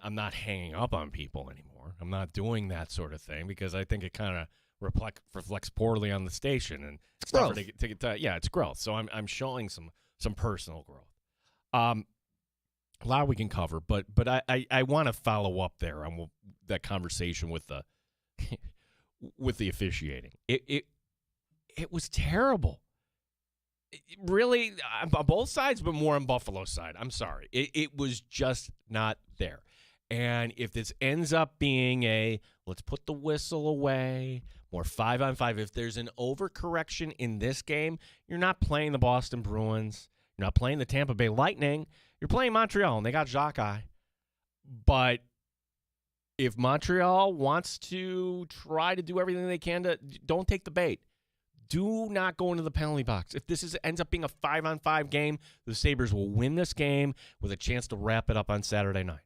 I'm not hanging up on people anymore. I'm not doing that sort of thing because I think it kind of reflects poorly on the station, and it's growth. It's growth. So I'm showing some personal growth. A lot we can cover, but I want to follow up there on that conversation with the with the officiating. It was terrible. Really, on both sides, but more on Buffalo's side. I'm sorry. It was just not there. And if this ends up being let's put the whistle away, more 5-on-5, if there's an overcorrection in this game, you're not playing the Boston Bruins. You're not playing the Tampa Bay Lightning. You're playing Montreal, and they got Xhekaj. But if Montreal wants to try to do everything they can don't take the bait. Do not go into the penalty box. If this ends up being a 5-on-5 game, the Sabres will win this game with a chance to wrap it up on Saturday night.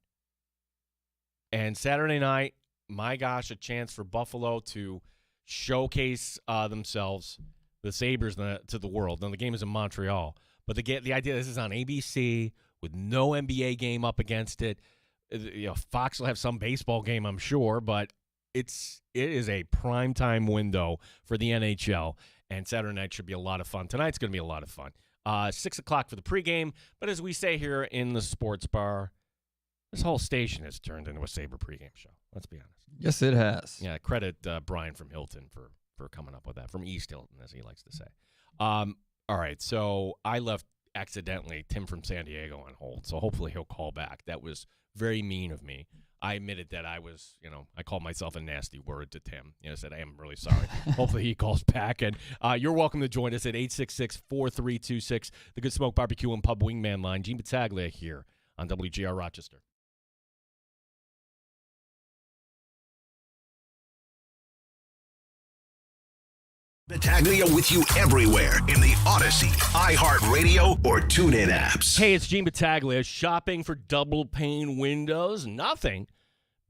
And Saturday night, my gosh, a chance for Buffalo to showcase themselves, the Sabres, to the world. Now, the game is in Montreal. But the idea this is on ABC with no NBA game up against it. Fox will have some baseball game, I'm sure, but it is a primetime window for the NHL, and Saturday night should be a lot of fun. Tonight's going to be a lot of fun. 6 o'clock for the pregame, but as we say here in the sports bar, this whole station has turned into a Sabre pregame show. Let's be honest. Yes, it has. Yeah, credit Brian from Hilton for coming up with that, from East Hilton, as he likes to say. All right, so I left accidentally Tim from San Diego on hold, so hopefully he'll call back. That was very mean of me. I admitted that I was, I called myself a nasty word to Tim. I said, I am really sorry. Hopefully he calls back. And you're welcome to join us at 866-4326, the Good Smoke Barbecue and Pub Wingman line. Gene Battaglia here on WGR Rochester. Battaglia with you everywhere in the Odyssey, iHeartRadio, or TuneIn apps. Hey, it's Gene Battaglia. Shopping for double pane windows? Nothing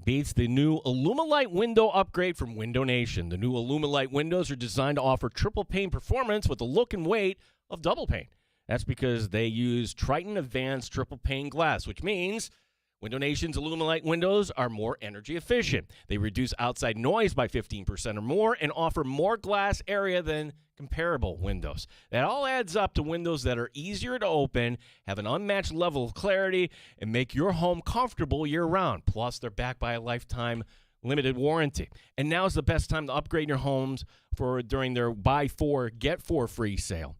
beats the new Illumilite window upgrade from Window Nation. The new Illumilite windows are designed to offer triple pane performance with the look and weight of double pane. That's because they use Triton Advanced triple pane glass, which means Window Nation's Illumilite windows are more energy efficient. They reduce outside noise by 15% or more and offer more glass area than comparable windows. That all adds up to windows that are easier to open, have an unmatched level of clarity, and make your home comfortable year-round. Plus, they're backed by a lifetime limited warranty. And now's the best time to upgrade your homes during their buy 4, get 4 free sale.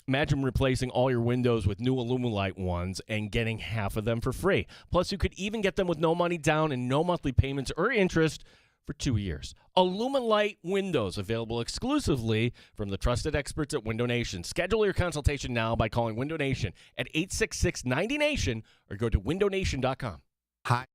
Imagine replacing all your windows with new Illumilite ones and getting half of them for free. Plus, you could even get them with no money down and no monthly payments or interest for 2 years. Illumilite windows, available exclusively from the trusted experts at Window Nation. Schedule your consultation now by calling Window Nation at 866-90NATION or go to windownation.com. Hi.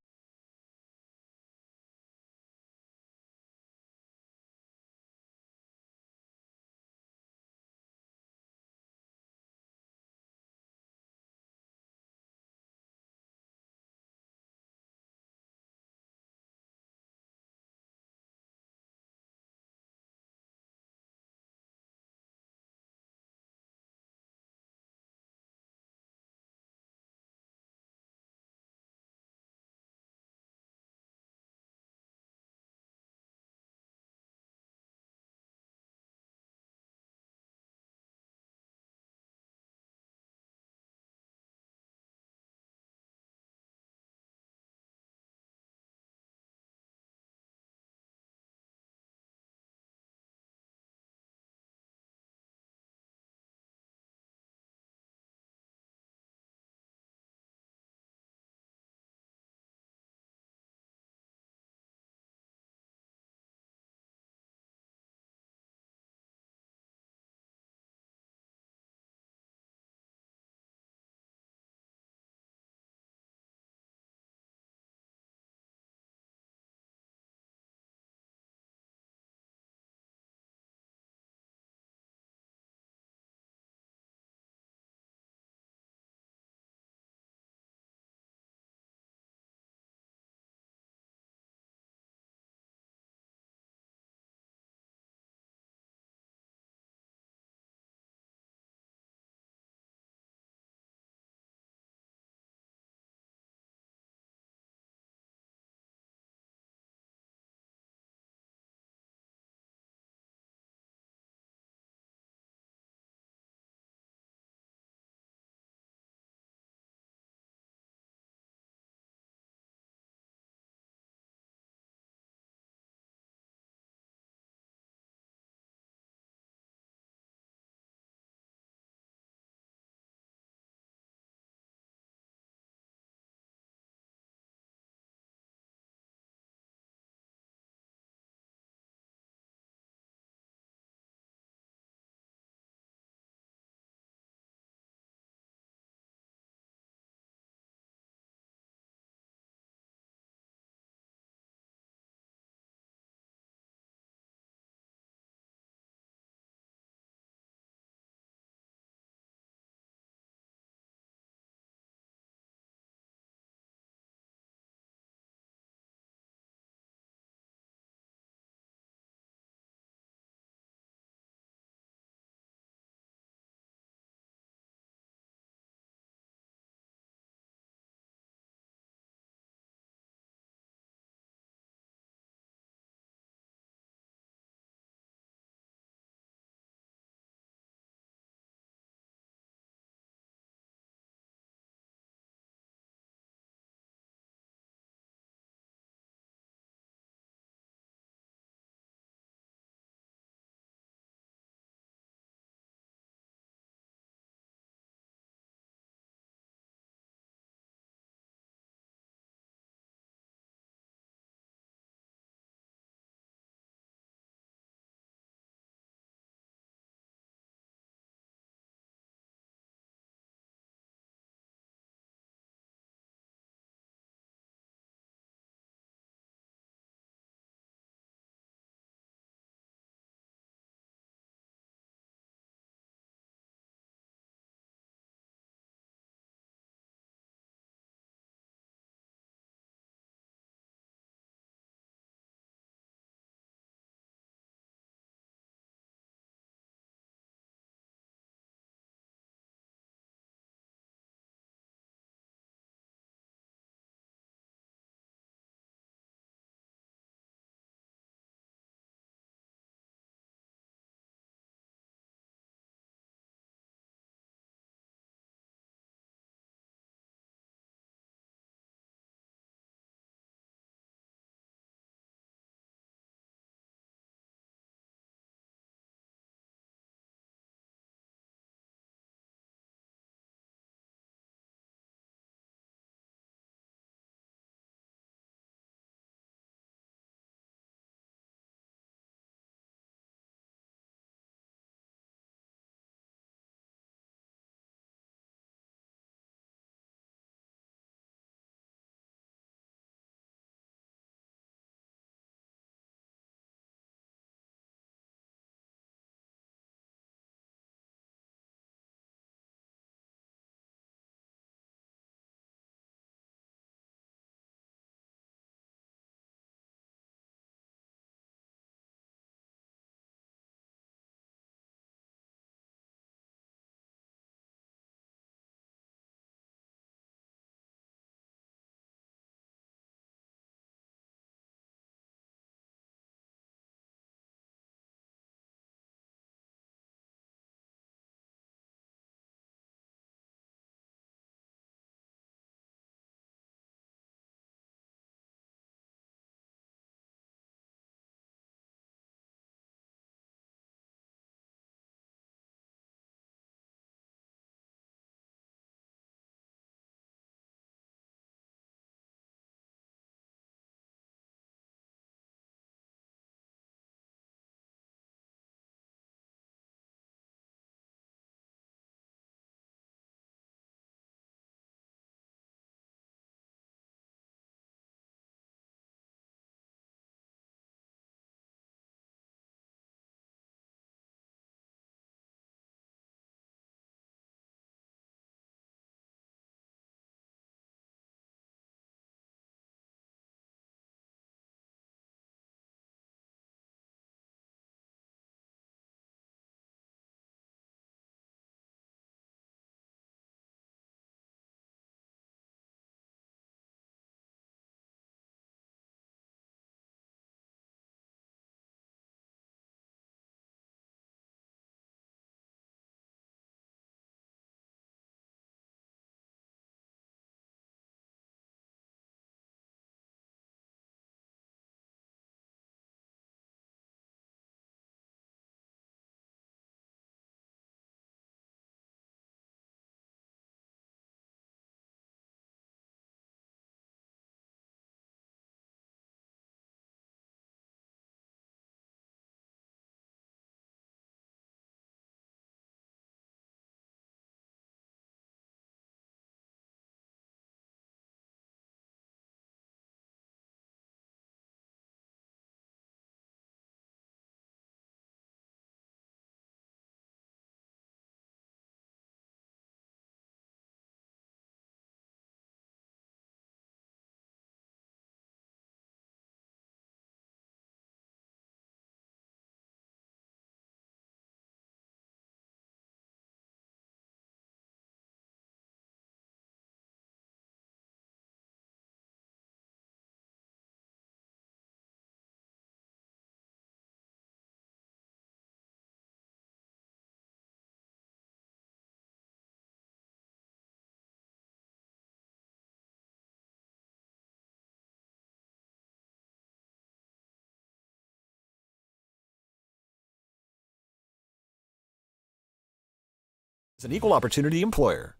It's an equal opportunity employer.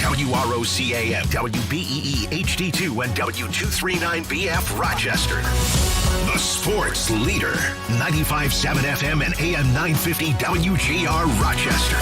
WROCAM, WBEE HD2, and W239BF Rochester. The sports leader. 95.7 FM and AM 950 WGR Rochester.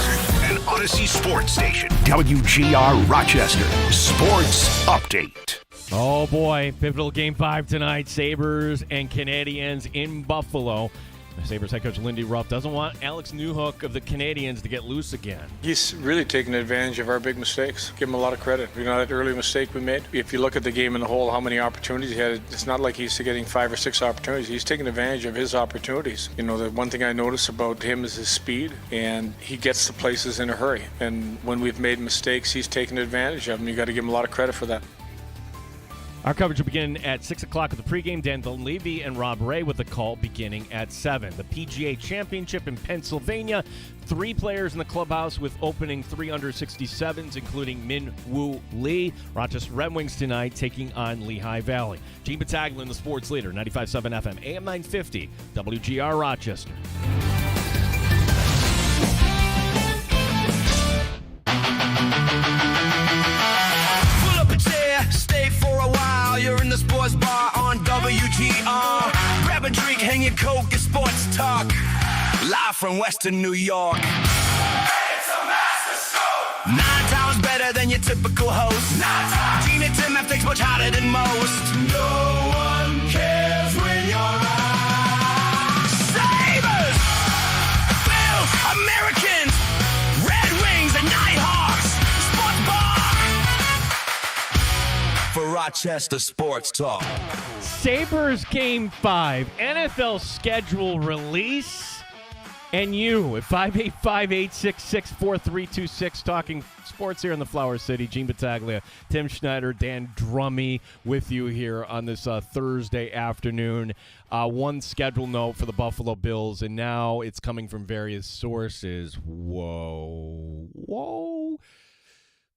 An Odyssey sports station. WGR Rochester. Sports update. Oh boy, pivotal Game 5 tonight. Sabres and Canadiens in Buffalo. The Sabres head coach Lindy Ruff doesn't want Alex Newhook of the Canadiens to get loose again. He's really taken advantage of our big mistakes. Give him a lot of credit. You know, that early mistake we made, if you look at the game in the whole, how many opportunities he had, it's not like he's getting 5 or 6 opportunities. He's taking advantage of his opportunities. You know, the one thing I notice about him is his speed, and he gets to places in a hurry. And when we've made mistakes, he's taken advantage of them. You got to give him a lot of credit for that. Our coverage will begin at 6 o'clock with the pregame. Dan Dunleavy and Rob Ray with the call beginning at 7. The PGA Championship in Pennsylvania. 3 players in the clubhouse with opening 3 under 67s, including Min Woo Lee. Rochester Red Wings tonight taking on Lehigh Valley. Gene Battaglin, the sports leader, 95.7 FM, AM 950, WGR Rochester. Stay for a while, you're in the sports bar on WGR. Grab a drink, hang your coke, and sports talk. Live from Western New York. It's a master show. 9 times better than your typical host. 9 times. Gene and Tim have things much hotter than most. No one cares when you're out. Sabres! Bills! Americans! Red Wings and Nighthawks! Sports bar! For Rochester Sports Talk. Sabres Game 5, NFL schedule release, and you at 585-866-4326 talking sports here in the Flower City. Gene Battaglia, Tim Schneider, Dan Drummy with you here on this Thursday afternoon. One schedule note for the Buffalo Bills, and now it's coming from various sources. Whoa.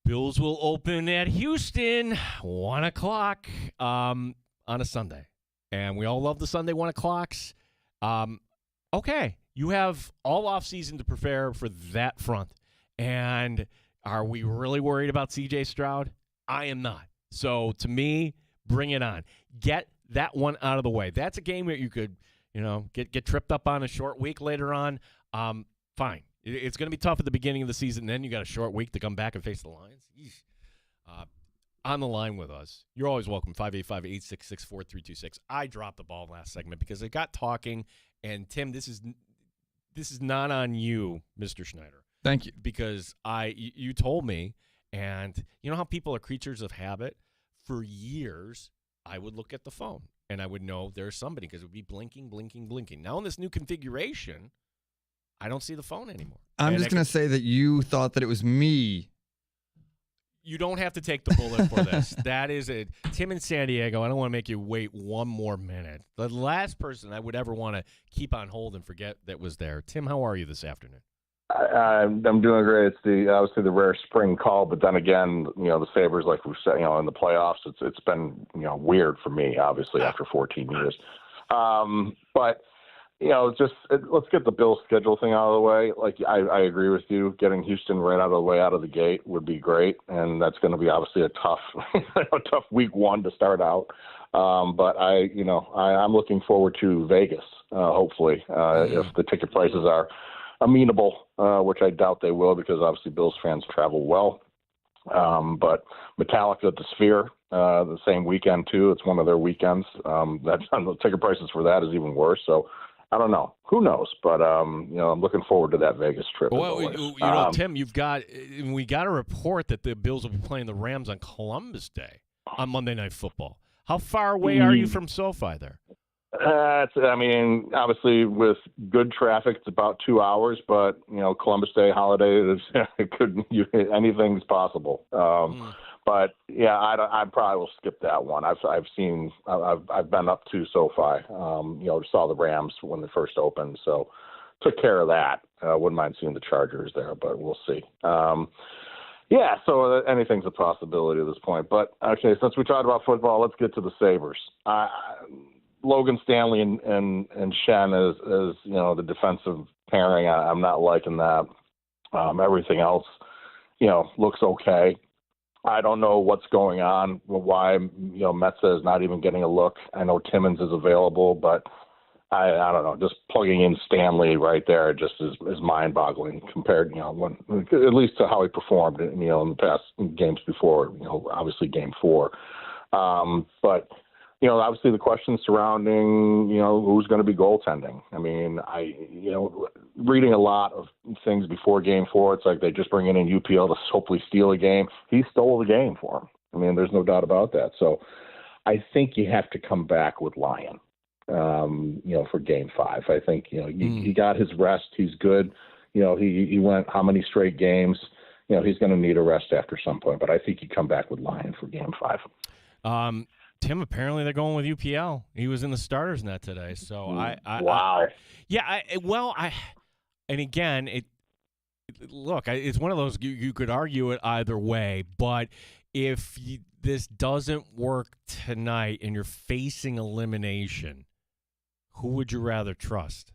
Bills will open at Houston, 1 o'clock on a Sunday. And we all love the Sunday 1 o'clocks. Okay, you have all offseason to prepare for that front. And are we really worried about C.J. Stroud? I am not. So, to me, bring it on. Get that one out of the way. That's a game that you could, get tripped up on a short week later on. Fine. It's going to be tough at the beginning of the season. Then you got a short week to come back and face the Lions. On the line with us, you're always welcome, 585-866-4326. I dropped the ball last segment because I got talking, and Tim, this is not on you, Mr. Schneider. Thank you. Because you told me, and you know how people are creatures of habit? For years, I would look at the phone, and I would know there's somebody because it would be blinking. Now in this new configuration, I don't see the phone anymore. I'm just going to say that you thought that it was me. You don't have to take the bullet for this. That is it. Tim in San Diego, I don't want to make you wait one more minute. The last person I would ever want to keep on hold and forget that was there. Tim, how are you this afternoon? I'm doing great. It's obviously the rare spring call, but then again, the Sabres, like we've said, in the playoffs, it's been weird for me, obviously after 14 years. But let's get the Bills schedule thing out of the way. Like I agree with you. Getting Houston right out of the gate would be great, and that's going to be obviously a tough week 1 to start out. But I'm looking forward to Vegas. Hopefully, if the ticket prices are amenable, which I doubt they will, because obviously Bills fans travel well. But Metallica at the Sphere the same weekend too. It's one of their weekends. That's the ticket prices for that is even worse. So. I don't know. Who knows? But I'm looking forward to that Vegas trip. Well, Tim, we got a report that the Bills will be playing the Rams on Columbus Day on Monday Night Football. How far away are you from SoFi there? Obviously with good traffic, it's about 2 hours. But Columbus Day holiday, anything's possible. But yeah, I probably will skip that one. I've been up to SoFi. Saw the Rams when they first opened, so took care of that. Wouldn't mind seeing the Chargers there, but we'll see. So anything's a possibility at this point. But okay, since we talked about football, let's get to the Sabres. Logan Stanley and Shen as the defensive pairing. I'm not liking that. Everything else, looks okay. I don't know what's going on, why, Metza is not even getting a look. I know Timmons is available, but I don't know. Just plugging in Stanley right there just is mind-boggling compared, at least to how he performed, in the past games before, obviously Game 4. But, obviously the questions surrounding, who's going to be goaltending. I mean, reading a lot of things before Game 4, it's like they just bring in UPL to hopefully steal a game. He stole the game for him. I mean, there's no doubt about that. So I think you have to come back with Lyon. For Game 5. I think, he got his rest. He's good. He went how many straight games? He's going to need a rest after some point, but I think you come back with Lyon for Game 5. Tim, apparently they're going with UPL. He was in the starters net today. So wow. And again, it's one of those, you could argue it either way, but if this doesn't work tonight and you're facing elimination, who would you rather trust?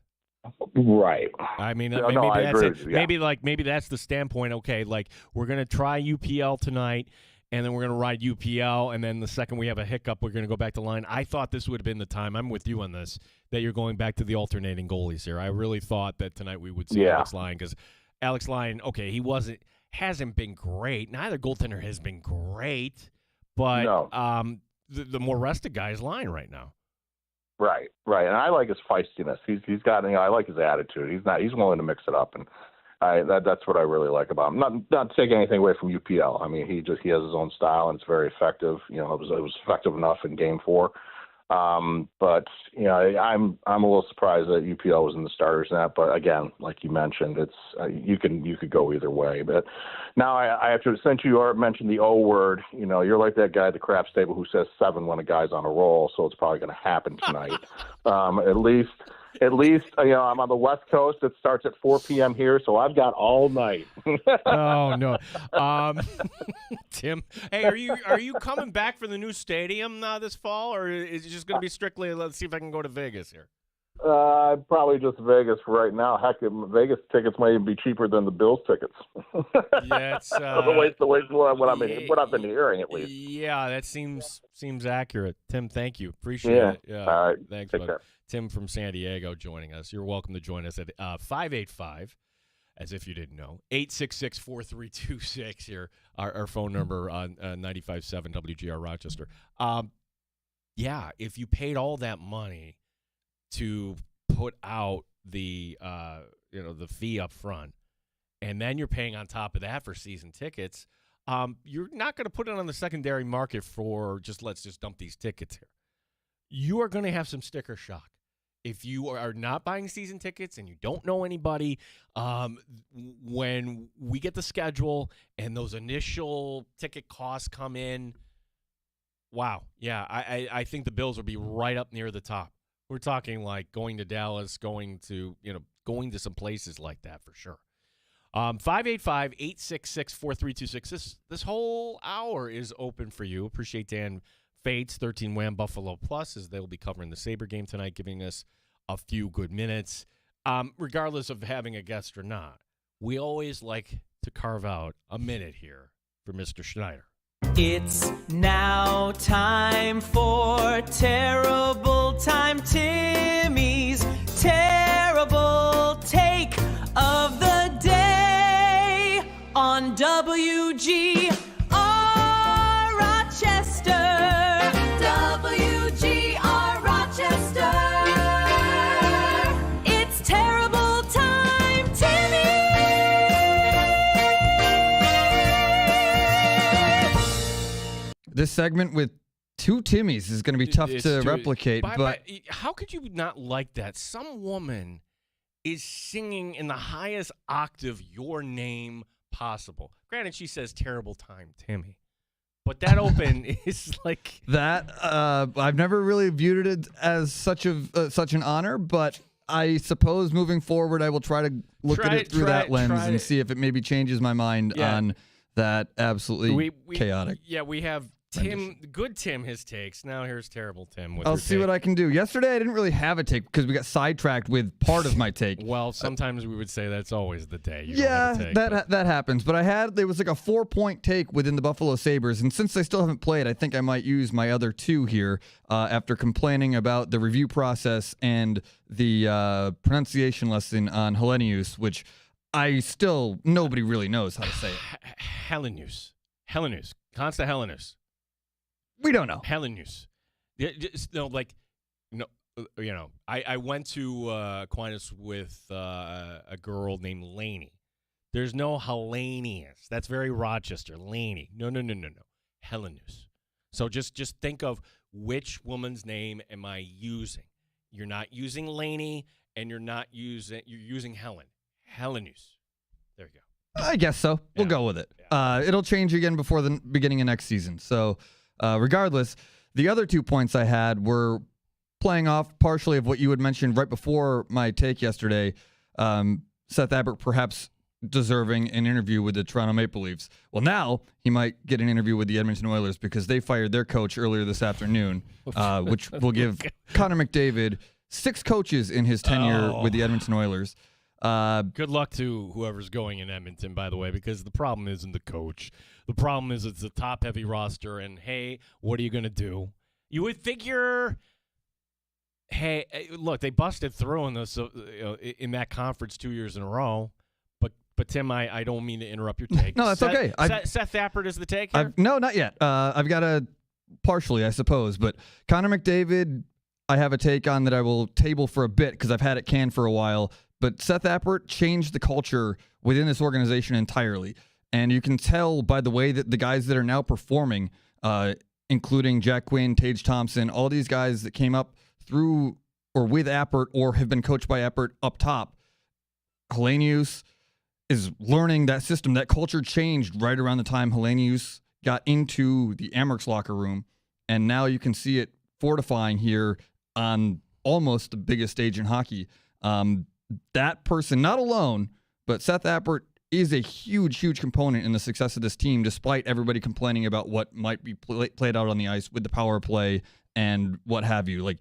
Right. I mean, I agree with you, yeah. Maybe that's the standpoint. Okay, like we're gonna try UPL tonight, and then we're gonna ride UPL, and then the second we have a hiccup, we're gonna go back to Lyon. I thought this would have been the time. I'm with you on this. That you're going back to the alternating goalies here. I really thought that tonight we would see Alex Lyon, because Alex Lyon, okay, hasn't been great. Neither goaltender has been great, but the more rested guy is Lyon right now. Right, and I like his feistiness. He's got, I like his attitude. He's willing to mix it up, and that's what I really like about him. Not taking anything away from UPL. I mean, he has his own style, and it's very effective. It was effective enough in Game 4. But I'm a little surprised that UPL was in the starters net. But again, like you mentioned, it's you could go either way. But now I have to, since you mentioned the O word, you're like that guy at the craps table who says 7 when a guy's on a roll. So it's probably going to happen tonight. At least I'm on the West Coast. It starts at 4 p.m. here, so I've got all night. Oh no, Tim. Hey, are you coming back for the new stadium this fall, or is it just going to be strictly? Let's see if I can go to Vegas here. Probably just Vegas for right now. Heck, Vegas tickets might even be cheaper than the Bills tickets. Yeah, it's what I've been hearing at least. Yeah, that seems accurate. Tim, thank you. Appreciate it. Yeah, all right. Thanks, Take bud. care. Tim from San Diego joining us. You're welcome to join us at 585, as if you didn't know, 866-4326 here, our phone number on 95.7 WGR Rochester. Yeah, if you paid all that money to put out the the fee up front, and then you're paying on top of that for season tickets, you're not going to put it on the secondary market for let's just dump these tickets here. You are going to have some sticker shock. If you are not buying season tickets and you don't know anybody, when we get the schedule and those initial ticket costs come in, wow, yeah, I think the Bills will be right up near the top. We're talking like going to Dallas, going to some places like that for sure. 585-866-4326. This whole hour is open for you. Appreciate Dan Fates, 13 Wham Buffalo Plus, as they'll be covering the Sabre game tonight, giving us a few good minutes. Regardless of having a guest or not, we always like to carve out a minute here for Mr. Schneider. It's now time for Terrible Time Timmy's Terrible Take of the Day on WGR Rochester. WGR Rochester. It's Terrible Time Timmy. This segment with two Timmys is going to be tough to replicate. But how could you not like that? Some woman is singing in the highest octave your name possible. Granted, she says "Terrible Time, Timmy," but that open is like that. I've never really viewed it as such an honor, but I suppose moving forward, I will try to look at it through that lens and see if it maybe changes my mind on that absolutely chaotic. Yeah, we have Tim, his takes. Now here's terrible Tim. I'll see what I can do. Yesterday, I didn't really have a take because we got sidetracked with part of my take. Well, sometimes we would say that's always the day. That happens. But there was like a 4-point take within the Buffalo Sabres, and since they still haven't played, I think I might use my other 2 here after complaining about the review process and the pronunciation lesson on Hellenius, which nobody really knows how to say it. Hellenius. Consta Hellenius. We don't know. Hellenius. I went to Aquinas with a girl named Laney. There's no Hellenius. That's very Rochester. Laney. No. Hellenius. So just think of which woman's name am I using. You're not using Laney, and you're using Helen. Hellenius. There you go. I guess so. We'll go with it. Yeah. It'll change again before the beginning of next season. So regardless, the other 2 points I had were playing off partially of what you had mentioned right before my take yesterday. Seth Abbott perhaps deserving an interview with the Toronto Maple Leafs. Well, now he might get an interview with the Edmonton Oilers because they fired their coach earlier this afternoon, which will give Connor McDavid 6 coaches in his tenure with the Edmonton Oilers. Good luck to whoever's going in Edmonton, by the way, because the problem isn't the coach. The problem is it's a top-heavy roster, and, hey, what are you going to do? You would figure, hey, look, they busted through in this in that conference 2 years in a row. But Tim, I don't mean to interrupt your take. No, that's okay. Seth Thappert is the take here? No, not yet. I've got a partially, I suppose. But Connor McDavid, I have a take on that I will table for a bit because I've had it canned for a while. But Seth Abbott changed the culture within this organization entirely. And you can tell by the way that the guys that are now performing, including Jack Quinn, Tage Thompson, all these guys that came up through or with Abbott or have been coached by Abbott up top, Hellenius is learning that system. That culture changed right around the time Hellenius got into the Amerks locker room. And now you can see it fortifying here on almost the biggest stage in hockey. That person, not alone, but Seth Abbott is a huge, huge component in the success of this team, despite everybody complaining about what might be played out on the ice with the power play and what have you. Like,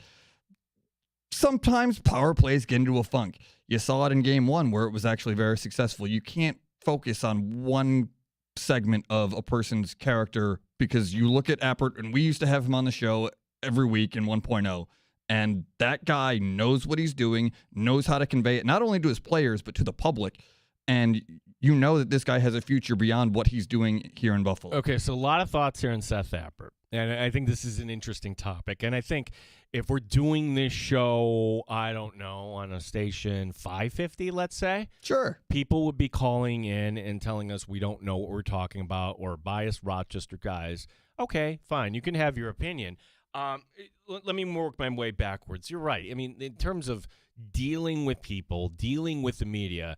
sometimes power plays get into a funk. You saw it in game 1 where it was actually very successful. You can't focus on one segment of a person's character because you look at Abbott, and we used to have him on the show every week in 1.0. And that guy knows what he's doing, knows how to convey it, not only to his players, but to the public. And you know that this guy has a future beyond what he's doing here in Buffalo. Okay, so a lot of thoughts here on Seth Abbott. And I think this is an interesting topic. And I think if we're doing this show, I don't know, on a station 550, let's say. Sure. People would be calling in and telling us we don't know what we're talking about or biased Rochester guys. Okay, fine. You can have your opinion. Let me work my way backwards. You're right. I mean, in terms of dealing with people, dealing with the media,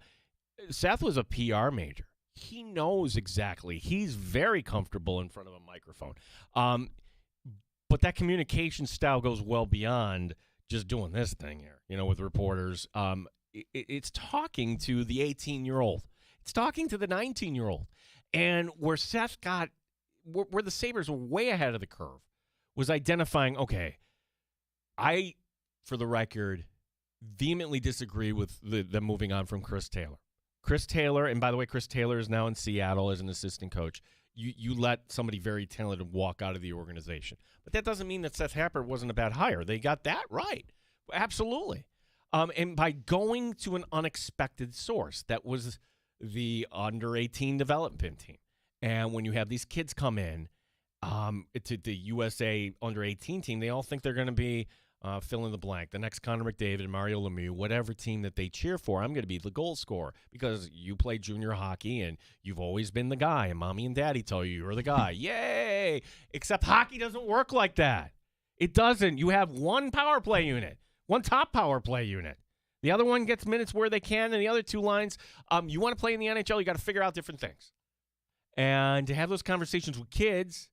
Seth was a PR major. He knows exactly. He's very comfortable in front of a microphone. But that communication style goes well beyond just doing this thing here, with reporters. It's talking to the 18-year-old. It's talking to the 19-year-old. And where Seth where the Sabres were way ahead of the curve, was identifying, okay, I, for the record, vehemently disagree with them moving on from Chris Taylor. Chris Taylor, and by the way, Chris Taylor is now in Seattle as an assistant coach. You let somebody very talented walk out of the organization. But that doesn't mean that Seth Abbott wasn't a bad hire. They got that right. Absolutely. And by going to an unexpected source, that was the under-18 development team. And when you have these kids come in, to the USA under-18 team, they all think they're going to be fill in the blank, the next Connor McDavid, Mario Lemieux, whatever team that they cheer for. I'm going to be the goal scorer because you play junior hockey and you've always been the guy, and mommy and daddy tell you you're the guy. Yay! Except hockey doesn't work like that. It doesn't. You have one power play unit, one top power play unit. The other one gets minutes where they can, and the other two lines, you want to play in the NHL, you got to figure out different things. And to have those conversations with kids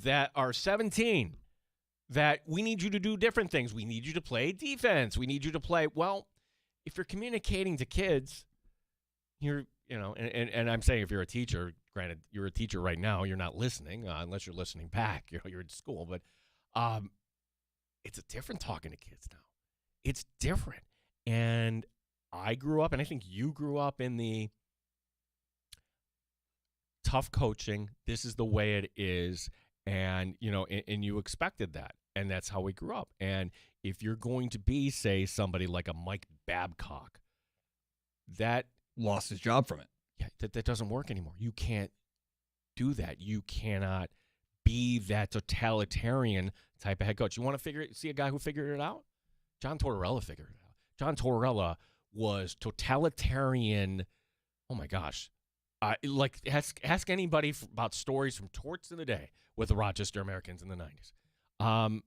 that are 17, that we need you to do different things. We need you to play defense. We need you to play. Well, if you're communicating to kids, and I'm saying if you're a teacher, Granted, you're a teacher right now. You're not listening unless you're listening back. You're in school. But it's a different talking to kids now. It's different. And I grew up, and I think you grew up in the tough coaching. This is the way it is. And, and you expected that. And that's how we grew up. And if you're going to be, say, somebody like a Mike Babcock, that lost his job from it. Yeah, that doesn't work anymore. You can't do that. You cannot be that totalitarian type of head coach. You want to see a guy who figured it out? John Tortorella figured it out. John Tortorella was totalitarian. Oh my gosh. Ask anybody about stories from Torts in the day with the Rochester Americans in the 90s.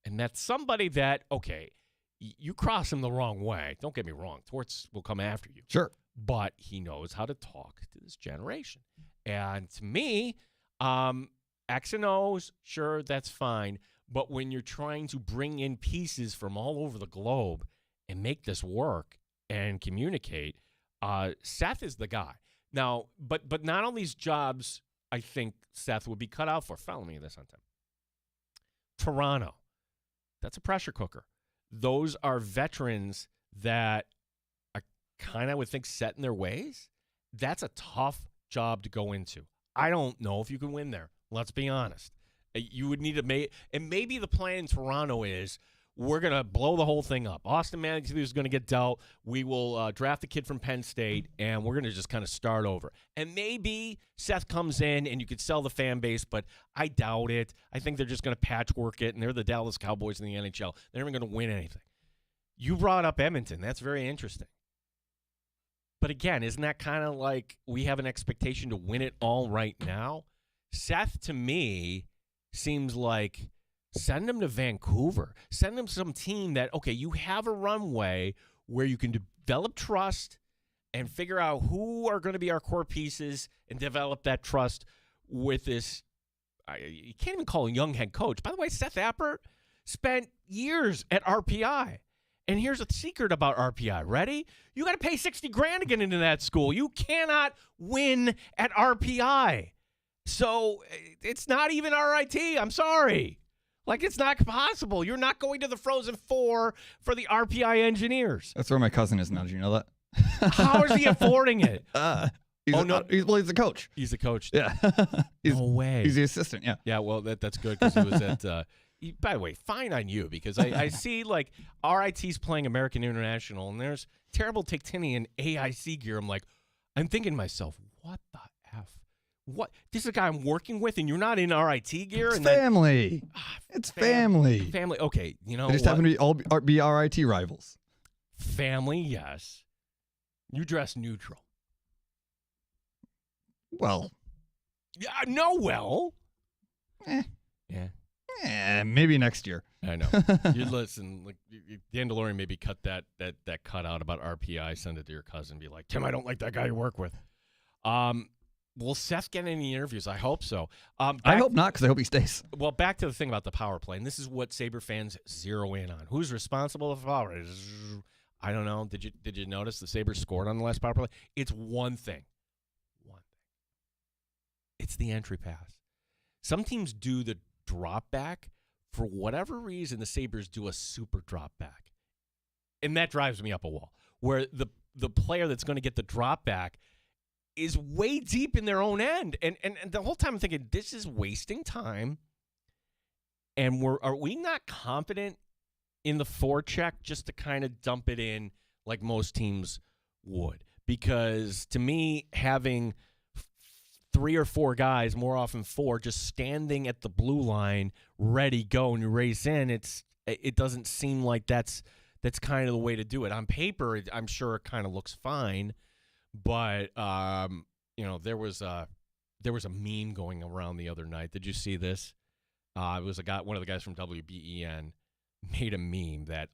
And that's somebody that, okay, you cross him the wrong way. Don't get me wrong. Torts will come after you. Sure. But he knows how to talk to this generation. And to me, X and O's, sure, that's fine. But when you're trying to bring in pieces from all over the globe and make this work and communicate, Seth is the guy. Now, but not all these jobs, I think Seth would be cut out for. Follow me this on time. Toronto, that's a pressure cooker. Those are veterans that are kind of, I would think, set in their ways. That's a tough job to go into. I don't know if you can win there. Let's be honest. You would need to and maybe the plan in Toronto is we're going to blow the whole thing up. Austin Matthews is going to get dealt. We will draft a kid from Penn State, and we're going to just kind of start over. And maybe Seth comes in, and you could sell the fan base, but I doubt it. I think they're just going to patchwork it, and they're the Dallas Cowboys in the NHL. They're never going to win anything. You brought up Edmonton. That's very interesting. But again, isn't that kind of like we have an expectation to win it all right now? Seth, to me, seems like send him to Vancouver. Send him some team that, okay, you have a runway where you can develop trust and figure out who are going to be our core pieces and develop that trust with this. You can't even call a young head coach. By the way, Seth Appert spent years at RPI. And here's a secret about RPI. Ready? You got to pay $60,000 to get into that school. You cannot win at RPI. So it's not even RIT. I'm sorry. Like, it's not possible. You're not going to the Frozen Four for the RPI engineers. That's where my cousin is now. Did you know that? How is he affording it? He's the coach. He's the coach. Yeah. No way. He's the assistant, yeah. Yeah, well, that's good because he was at by the way, fine on you because I see, like, RIT's playing American International, and there's terrible Tictinian AIC gear. I'm thinking to myself, what the F? What? This is a guy I'm working with, and you're not in RIT gear? It's family. It's family. Family. Okay, you know They just happen to be RIT rivals. Family, yes. You dress neutral. Well. Yeah, no, well. Yeah. Maybe next year. I know. You listen, like Dandalorian maybe cut that cut out about RPI, send it to your cousin, be like, Tim, I don't like that guy you work with. Will Seth get any interviews? I hope so. I hope not, because I hope he stays. Well, back to the thing about the power play, and this is what Sabre fans zero in on. Who's responsible for the power play? I don't know. Did you notice the Sabres scored on the last power play? It's one thing. It's the entry pass. Some teams do the drop back. For whatever reason, the Sabres do a super drop back. And that drives me up a wall, where the player that's going to get the drop back is way deep in their own end. And the whole time I'm thinking, this is wasting time. And are we not confident in the forecheck just to kind of dump it in like most teams would? Because to me, having 3 or 4 guys, more often 4, just standing at the blue line, ready, go, and you race in, it doesn't seem like that's kind of the way to do it. On paper, I'm sure it kind of looks fine, but there was a meme going around the other night. Did you see this? It was one of the guys from WBEN made a meme that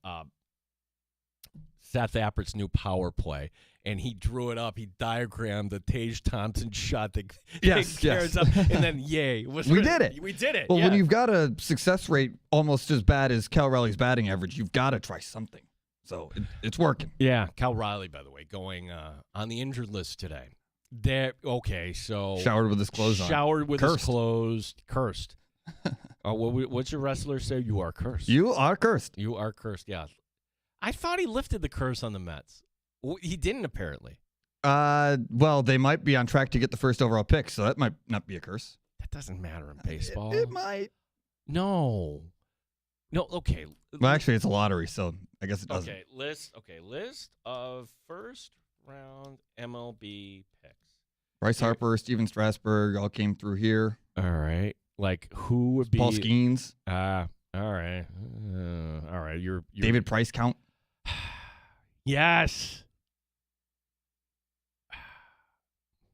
Seth Appert's new power play, and he drew it up. He diagrammed the Tage Thompson shot that carries up, and then yay. We did it. We did it. Well, when you've got a success rate almost as bad as Cal Riley's batting average, you've got to try something. So it's working. Yeah, Cal Riley, by the way, going on the injured list today. Okay, so Showered with his clothes on. Showered with Cursed. his clothes. Cursed. What's your wrestler say? You are cursed. You are cursed. You are cursed, yeah. I thought he lifted the curse on the Mets. He didn't, apparently. Well, they might be on track to get the first overall pick, so that might not be a curse. That doesn't matter in baseball. It might. No, okay. Well, actually, it's a lottery, so I guess it doesn't. Okay, list of first round MLB picks. Bryce Harper, Steven Strasburg all came through here. All right. Like, who would be Paul Skeens. All right. All right. You're David Price count. Yes.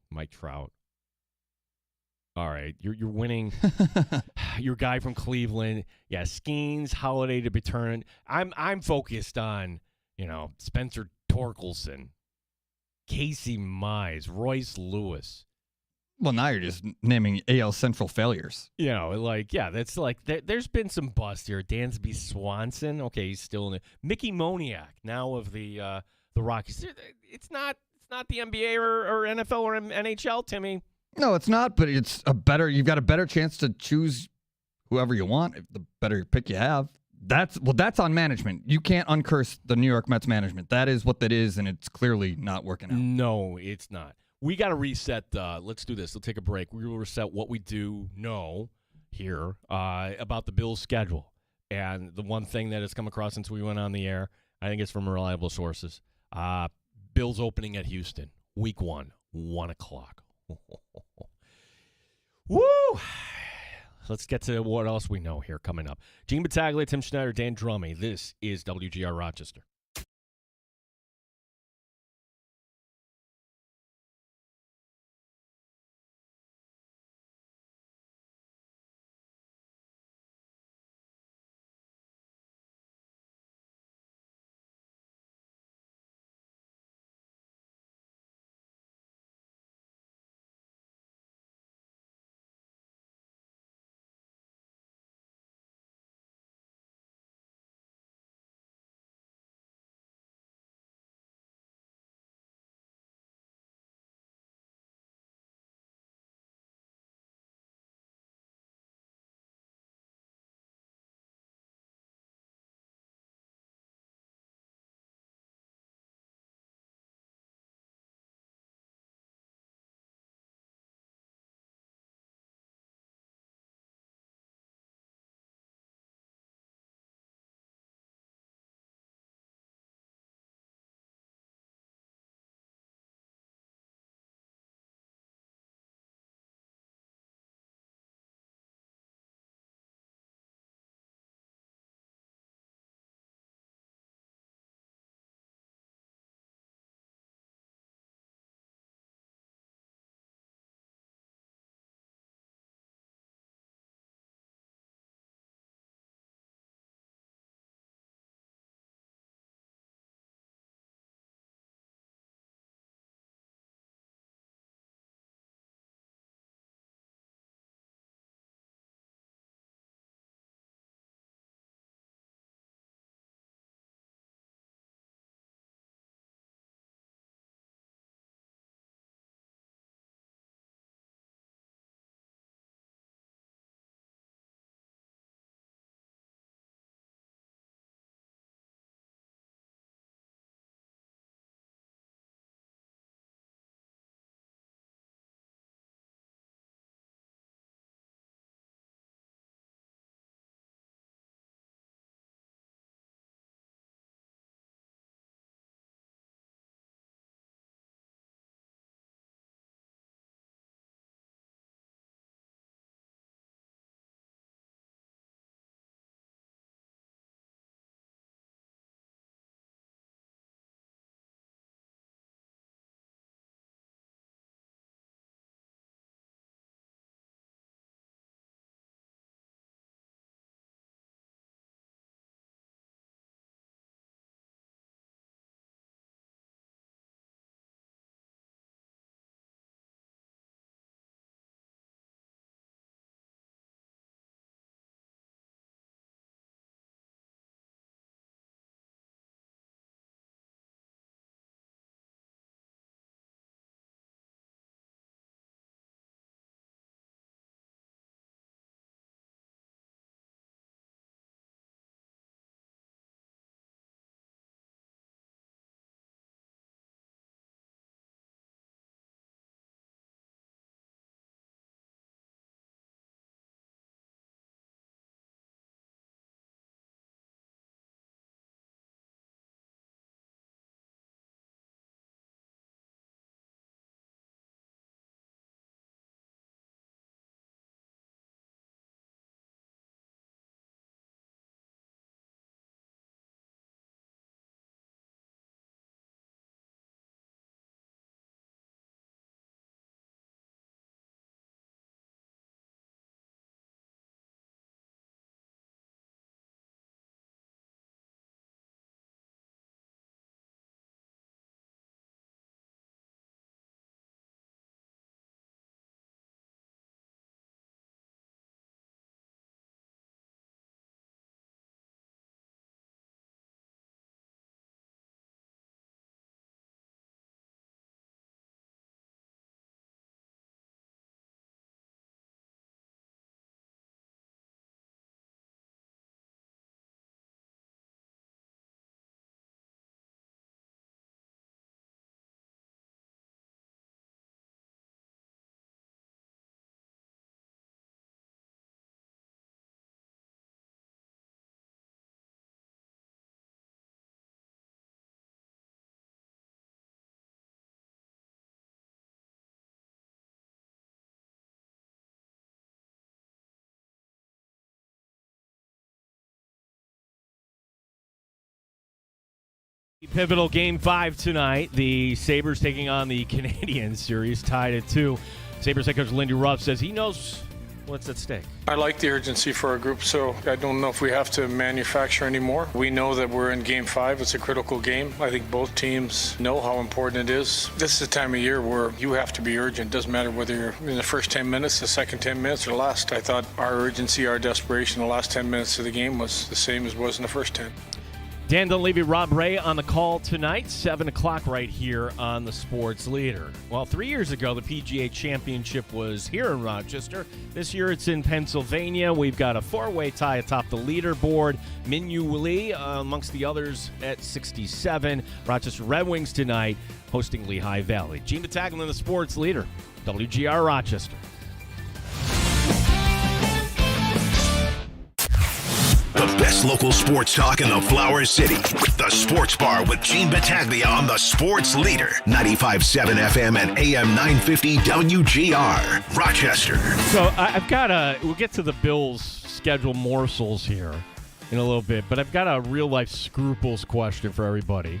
Mike Trout. All right. You're winning. Your guy from Cleveland. Yeah, Skeens, Holiday to return. I'm focused on, Spencer Torkelson, Casey Mize, Royce Lewis. Well, now you're just naming AL Central failures. That's like there's been some bust here. Dansby Swanson, okay, he's still in it. Mickey Moniak, now of the Rockies. It's not the NBA or NFL or NHL, Timmy. No, it's not. But it's you've got a better chance to choose whoever you want if the better pick you have. That's on management. You can't uncurse the New York Mets management. That is what that is, and it's clearly not working out. No, it's not. We got to reset. Let's do this. We'll take a break. We will reset what we do know here about the Bills' schedule. And the one thing that has come across since we went on the air, I think it's from reliable sources. Bills opening at Houston, week 1, 1 o'clock. Woo! Let's get to what else we know here coming up. Gene Battaglia, Tim Schneider, Dan Drummey. This is WGR Rochester. Pivotal Game 5 tonight. The Sabres taking on the Canadiens series, tied at 2. Sabres head coach Lindy Ruff says he knows what's at stake. I like the urgency for our group, so I don't know if we have to manufacture anymore. We know that we're in Game 5. It's a critical game. I think both teams know how important it is. This is the time of year where you have to be urgent. Doesn't matter whether you're in the first 10 minutes, the second 10 minutes, or last. I thought our urgency, our desperation, the last 10 minutes of the game was the same as was in the first 10. Dan Dunleavy, Rob Ray on the call tonight, 7 o'clock right here on the Sports Leader. Well, 3 years ago, the PGA Championship was here in Rochester. This year it's in Pennsylvania. We've got a four-way tie atop the leaderboard. Minwoo Lee amongst the others at 67. Rochester Red Wings tonight hosting Lehigh Valley. Gene Battaglin, the Sports Leader, WGR Rochester. The best local sports talk in the Flower City. The Sports Bar with Gene Battaglia on the Sports Leader. 95.7 FM and AM 950 WGR, Rochester. So we'll get to the Bills' schedule morsels here in a little bit, but I've got a real-life scruples question for everybody.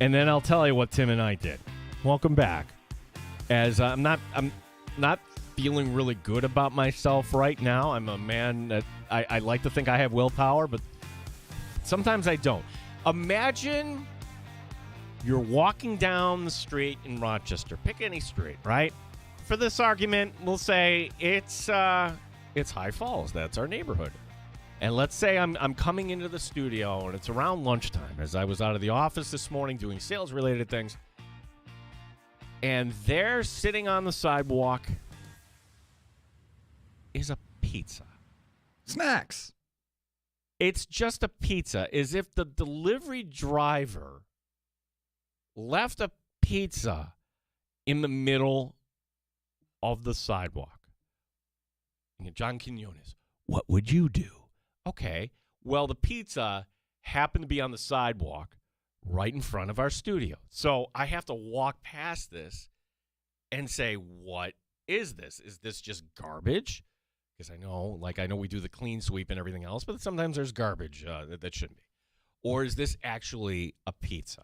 And then I'll tell you what Tim and I did. Welcome back. As I'm not feeling really good about myself right now. I'm a man that I like to think I have willpower, but sometimes I don't. Imagine you're walking down the street in Rochester. Pick any street, right? For this argument, we'll say it's High Falls. That's our neighborhood. And let's say I'm coming into the studio, and it's around lunchtime, as I was out of the office this morning doing sales-related things. And there, sitting on the sidewalk, is a pizza. Snacks. It's just a pizza. As if the delivery driver left a pizza in the middle of the sidewalk. John Quinones, what would you do? Okay, well, the pizza happened to be on the sidewalk right in front of our studio. So I have to walk past this and say, what is this? Is this just garbage? Because I know we do the clean sweep and everything else, but sometimes there's garbage that shouldn't be. Or is this actually a pizza?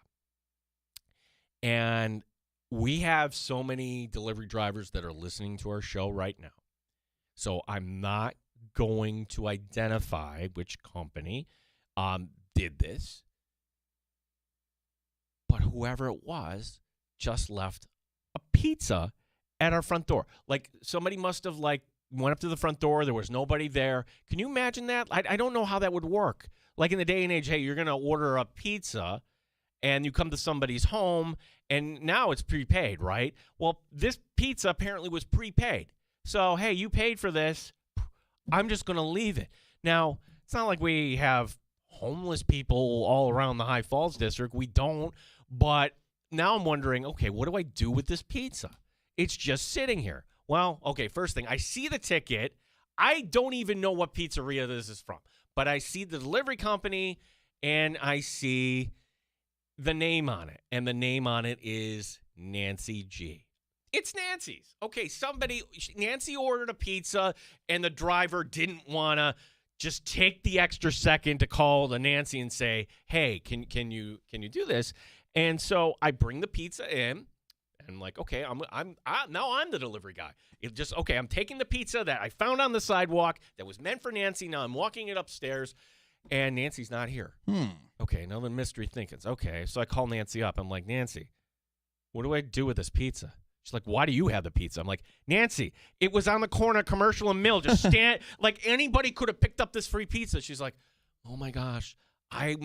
And we have so many delivery drivers that are listening to our show right now. So I'm not going to identify which company did this. But whoever it was just left a pizza at our front door. Like somebody must have went up to the front door. There was nobody there. Can you imagine that? I don't know how that would work. Like in the day and age, hey, you're going to order a pizza and you come to somebody's home and now it's prepaid, right? Well, this pizza apparently was prepaid. So, hey, you paid for this. I'm just going to leave it. Now, it's not like we have homeless people all around the High Falls district. We don't. But now I'm wondering, okay, what do I do with this pizza? It's just sitting here. Well, okay, first thing, I see the ticket. I don't even know what pizzeria this is from, but I see the delivery company, and I see the name on it, and the name on it is Nancy G. It's Nancy's. Okay, Nancy ordered a pizza, and the driver didn't want to just take the extra second to call the Nancy and say, hey, can you do this? And so I bring the pizza in. And I'm like, okay, now I'm the delivery guy. I'm taking the pizza that I found on the sidewalk that was meant for Nancy. Now I'm walking it upstairs, and Nancy's not here. Okay, now the mystery thinkings. Okay, so I call Nancy up. I'm like, Nancy, what do I do with this pizza? She's like, why do you have the pizza? I'm like, Nancy, it was on the corner of Commercial and Mill. Just stand, like anybody could have picked up this free pizza. She's like, oh my gosh, I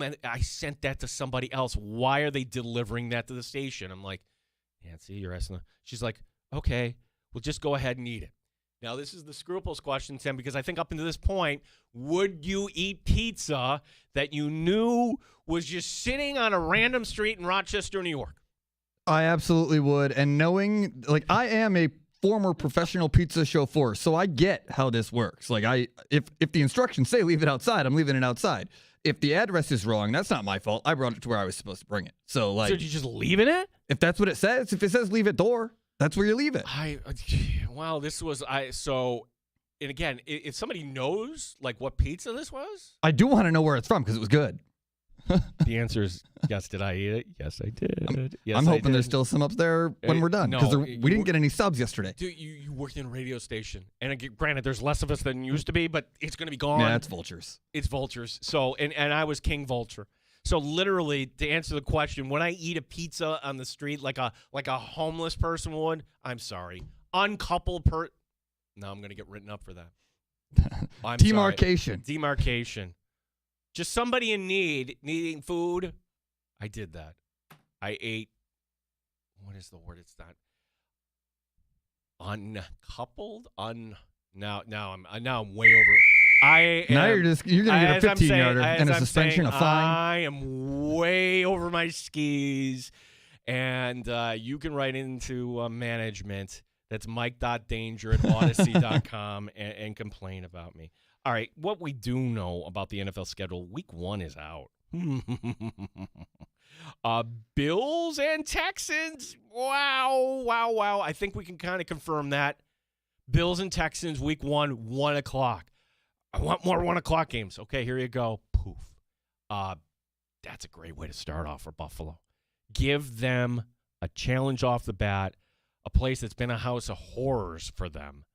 sent that to somebody else. Why are they delivering that to the station? I'm like, Nancy, you're asking. She's like, okay, we'll just go ahead and eat it. Now, this is the scruples question, Tim, because I think up until this point, would you eat pizza that you knew was just sitting on a random street in Rochester, New York? I absolutely would. And knowing, I am a former professional pizza chauffeur, so I get how this works. If the instructions say leave it outside, I'm leaving it outside. If the address is wrong, that's not my fault. I brought it to where I was supposed to bring it. So did you just leave it? If that's what it says, if it says leave at door, that's where you leave it. And again, if somebody knows what pizza this was, I do want to know where it's from because it was good. The answer is yes. Did I eat it? Yes, I did. Yes, I'm I hoping did. there's still some up there when we're done because we didn't get any subs yesterday. Dude, you worked in a radio station, and granted, there's less of us than used to be, but it's going to be gone. Yeah, it's vultures. It's vultures. So, and I was King Vulture. So literally, to answer the question, when I eat a pizza on the street like a homeless person would, I'm sorry, uncoupled No, I'm going to get written up for that. I'm Demarcation. Sorry. Demarcation. Just somebody in need, needing food. I did that. I ate. What is the word? It's not uncoupled. Now I'm way over. Now you're gonna get a 15-yarder and a suspension, a fine. I am way over my skis, and you can write into management. That's mike.danger@odyssey.com and complain about me. All right, what we do know about the NFL schedule, week 1 is out. Bills and Texans. Wow. I think we can kind of confirm that. Bills and Texans, week 1, 1 o'clock. I want more 1 o'clock games. Okay, here you go. Poof. That's a great way to start off for Buffalo. Give them a challenge off the bat, a place that's been a house of horrors for them.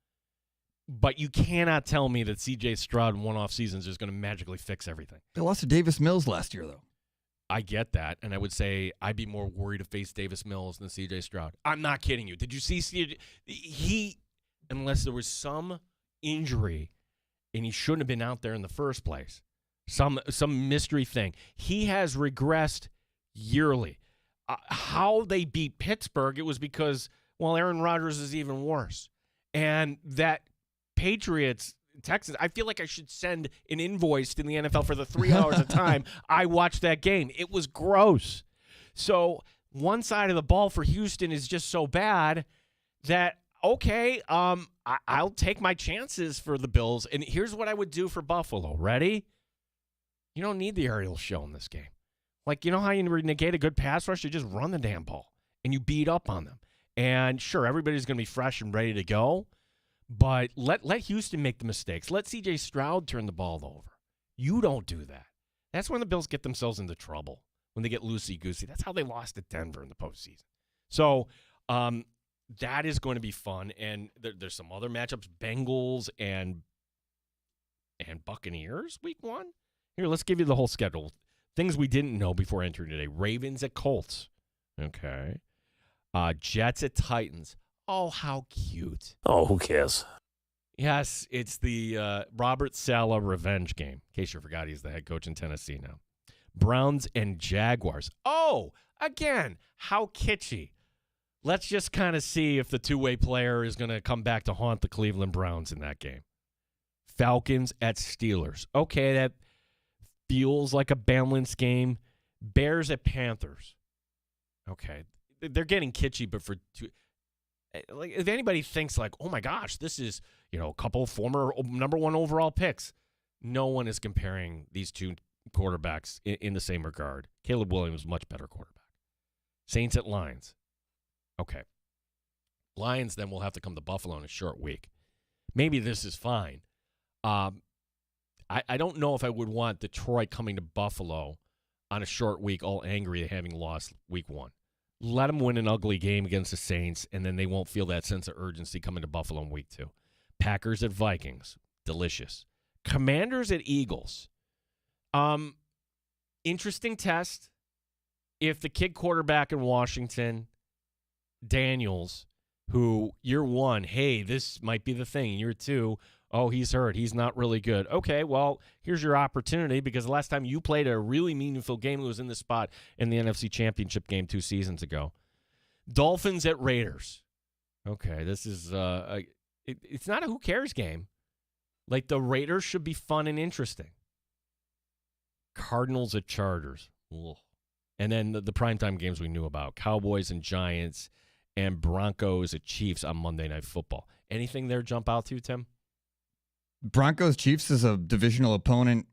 But you cannot tell me that C.J. Stroud in one-off seasons is going to magically fix everything. They lost to Davis Mills last year, though. I get that, and I would say I'd be more worried to face Davis Mills than C.J. Stroud. I'm not kidding you. Did you see C.J.? Unless there was some injury, and he shouldn't have been out there in the first place, some mystery thing, he has regressed yearly. How they beat Pittsburgh, it was because, well, Aaron Rodgers is even worse. And that Patriots, Texans, I feel like I should send an invoice to the NFL for the 3 hours of time I watched that game. It was gross. So one side of the ball for Houston is just so bad that, okay, I'll take my chances for the Bills. And here's what I would do for Buffalo. Ready? You don't need the aerial show in this game. Like, you know how you negate a good pass rush? You just run the damn ball, and you beat up on them. And, sure, everybody's going to be fresh and ready to go. But let Houston make the mistakes. Let C.J. Stroud turn the ball over. You don't do that. That's when the Bills get themselves into trouble, when they get loosey-goosey. That's how they lost to Denver in the postseason. So that is going to be fun. And there's some other matchups, Bengals and Buccaneers week 1. Here, let's give you the whole schedule. Things we didn't know before entering today. Ravens at Colts. Okay. Jets at Titans. Oh, how cute. Oh, who cares? Yes, it's the Robert Saleh revenge game. In case you forgot, he's the head coach in Tennessee now. Browns and Jaguars. Oh, again, how kitschy. Let's just kind of see if the two-way player is going to come back to haunt the Cleveland Browns in that game. Falcons at Steelers. Okay, that feels like a balanced game. Bears at Panthers. Okay, they're getting kitschy, but for two. Like, if anybody thinks like, oh my gosh, this is, a couple former number 1 overall picks, no one is comparing these two quarterbacks in the same regard. Caleb Williams, much better quarterback. Saints at Lions. Okay. Lions then will have to come to Buffalo in a short week. Maybe this is fine. I don't know if I would want Detroit coming to Buffalo on a short week, all angry at having lost week 1. Let them win an ugly game against the Saints, and then they won't feel that sense of urgency coming to Buffalo in week 2. Packers at Vikings. Delicious. Commanders at Eagles. Interesting test. If the kid quarterback in Washington, Daniels, who year 1, hey, this might be the thing. Year 2, oh, he's hurt. He's not really good. Okay, well, here's your opportunity because the last time you played a really meaningful game, it was in this spot in the NFC Championship game 2 seasons ago. Dolphins at Raiders. Okay, this is it's not a who cares game. Like, the Raiders should be fun and interesting. Cardinals at Chargers. Ugh. And then the primetime games we knew about. Cowboys and Giants and Broncos at Chiefs on Monday Night Football. Anything there jump out to you, Tim? Broncos Chiefs is a divisional opponent.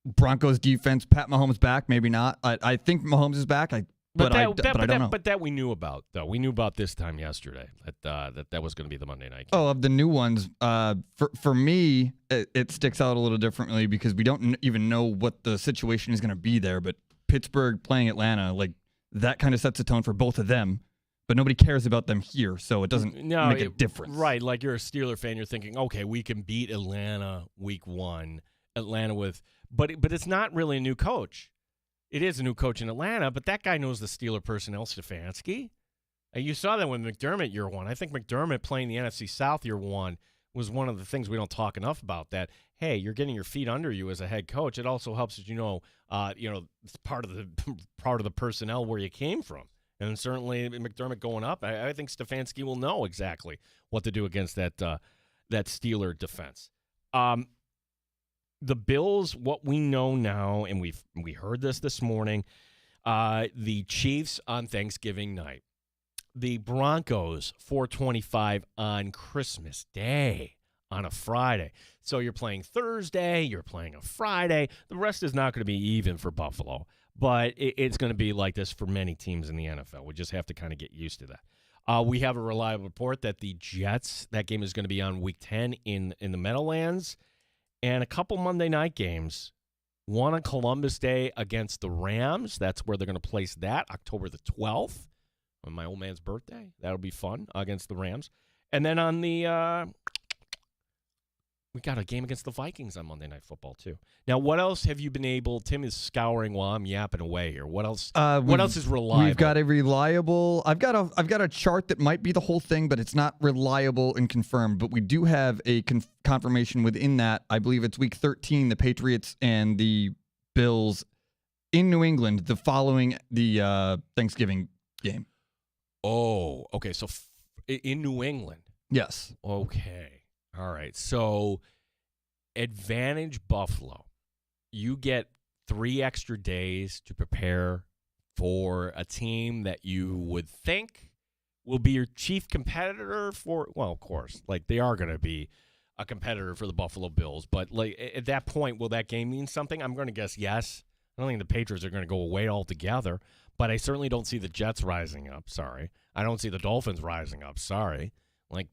Broncos defense, Pat Mahomes back, maybe not. I think Mahomes is back. I But I don't know. But that we knew about, though. We knew about this time yesterday that was going to be the Monday night game. Oh, of the new ones, for me, it sticks out a little differently because we don't even know what the situation is going to be there. But Pittsburgh playing Atlanta, like that kind of sets a tone for both of them. But nobody cares about them here, so it doesn't make a difference. Right, like you're a Steeler fan, you're thinking, okay, we can beat Atlanta week 1. Atlanta but it's not really a new coach. It is a new coach in Atlanta, but that guy knows the Steeler personnel, Stefanski. And you saw that with McDermott year 1. I think McDermott playing the NFC South year 1 was one of the things we don't talk enough about. That hey, you're getting your feet under you as a head coach. It also helps that it's part of the personnel where you came from. And certainly McDermott going up, I think Stefanski will know exactly what to do against that Steeler defense. The Bills, what we know now, and we heard this morning, the Chiefs on Thanksgiving night. The Broncos, 4:25 on Christmas Day on a Friday. So you're playing Thursday, you're playing a Friday. The rest is not going to be even for Buffalo. But it's going to be like this for many teams in the NFL. We just have to kind of get used to that. We have a reliable report that the Jets, that game is going to be on Week 10 in the Meadowlands. And a couple Monday night games. One on Columbus Day against the Rams. That's where they're going to place that, October the 12th, on my old man's birthday. That'll be fun against the Rams. And then on the we got a game against the Vikings on Monday Night Football, too. Now, what else have you been able – Tim is scouring while I'm yapping away here. What else is reliable? We've got a reliable – I've got a chart that might be the whole thing, but it's not reliable and confirmed. But we do have a confirmation within that. I believe it's Week 13, the Patriots and the Bills in New England, the following the Thanksgiving game. Oh, okay. So in New England. Yes. Okay. All right, so advantage Buffalo. You get 3 extra days to prepare for a team that you would think will be your chief competitor for, well, of course, like they are going to be a competitor for the Buffalo Bills. But like at that point, will that game mean something? I'm going to guess yes. I don't think the Patriots are going to go away altogether, but I certainly don't see the Jets rising up. Sorry. I don't see the Dolphins rising up. Sorry. Like,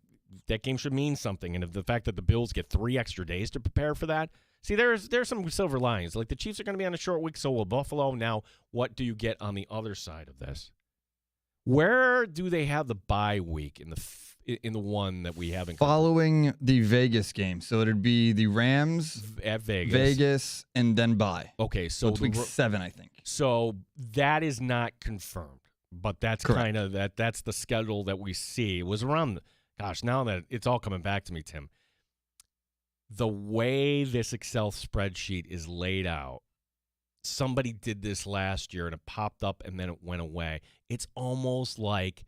that game should mean something, and if the fact that the Bills get 3 extra days to prepare for that, see, there's some silver linings. Like the Chiefs are going to be on a short week, so will Buffalo. Now, what do you get on the other side of this? Where do they have the bye week in the one that we haven't following the Vegas game? So it'd be the Rams at Vegas, and then bye. Okay, so it's week 7, I think. So that is not confirmed, but that's kind of that's the schedule that we see. It was around. Gosh, now that it's all coming back to me, Tim, the way this Excel spreadsheet is laid out, somebody did this last year and it popped up and then it went away. It's almost like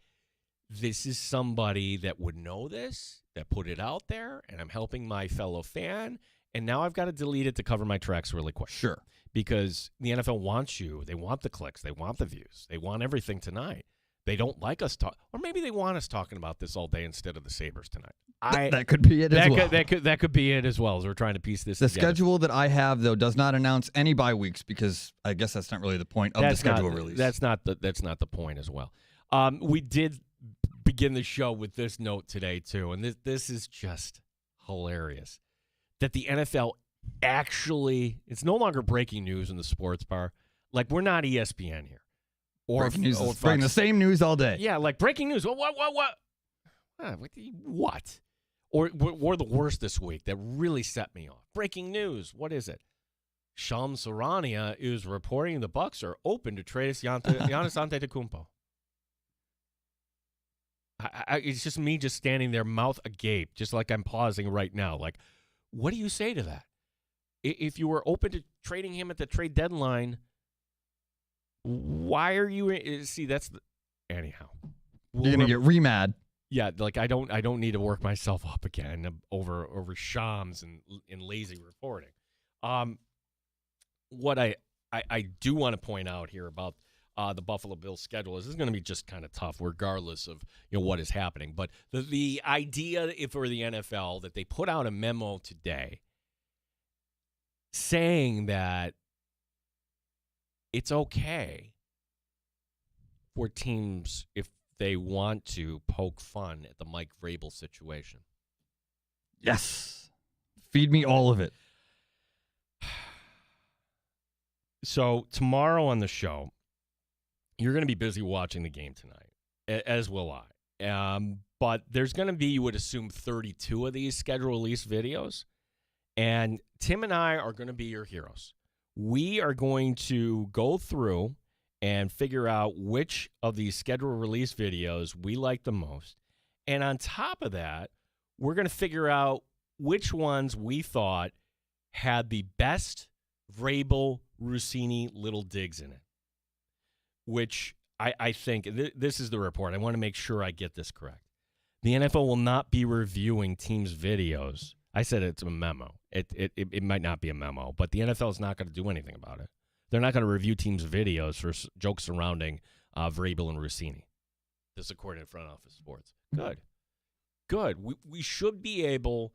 this is somebody that would know this, that put it out there, and I'm helping my fellow fan, and now I've got to delete it to cover my tracks really quick. Sure. Because the NFL wants you. They want the clicks. They want the views. They want everything tonight. They don't like us talk, or maybe they want us talking about this all day instead of the Sabres tonight. That could be it as well. That could be it as well as we're trying to piece this together. The schedule that I have, though, does not announce any bye weeks because I guess that's not really the point of the schedule release. That's not the point as well. We did begin the show with this note today, too, and this is just hilarious, that the NFL actually, it's no longer breaking news in the sports bar. Like, we're not ESPN here. Breaking news is bringing the same news all day. Yeah, like breaking news. What? What? Or the worst this week that really set me off. Breaking news. What is it? Shams Charania is reporting the Bucks are open to trade Giannis Antetokounmpo. It's just me just standing there, mouth agape, just like I'm pausing right now. Like, what do you say to that? If you were open to trading him at the trade deadline, why are you? See, that's anyhow. You're gonna get re-mad. Yeah, like I don't need to work myself up again over Shams and lazy reporting. What I do want to point out here about the Buffalo Bills schedule is this is going to be just kind of tough, regardless of what is happening. But the idea for the NFL that they put out a memo today saying that it's okay for teams, if they want to, poke fun at the Mike Vrabel situation. Yes. Feed me all of it. So tomorrow on the show, you're going to be busy watching the game tonight, as will I. But there's going to be, you would assume, 32 of these schedule release videos. And Tim and I are going to be your heroes. We are going to go through and figure out which of these schedule release videos we like the most. And on top of that, we're going to figure out which ones we thought had the best Vrabel, Rossini little digs in it. Which I think, this is the report. I want to make sure I get this correct. The NFL will not be reviewing teams' videos. I said it's a memo. It might not be a memo, but the NFL is not going to do anything about it. They're not going to review teams' videos for jokes surrounding Vrabel and Rossini. This according to Front Office Sports. Good. We should be able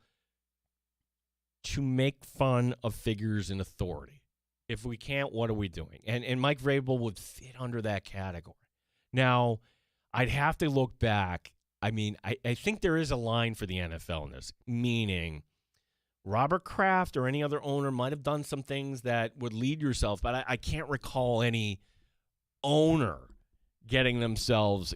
to make fun of figures in authority. If we can't, what are we doing? And Mike Vrabel would fit under that category. Now, I'd have to look back. I mean, I think there is a line for the NFL in this, meaning Robert Kraft or any other owner might have done some things that would lead yourself, but I can't recall any owner getting themselves,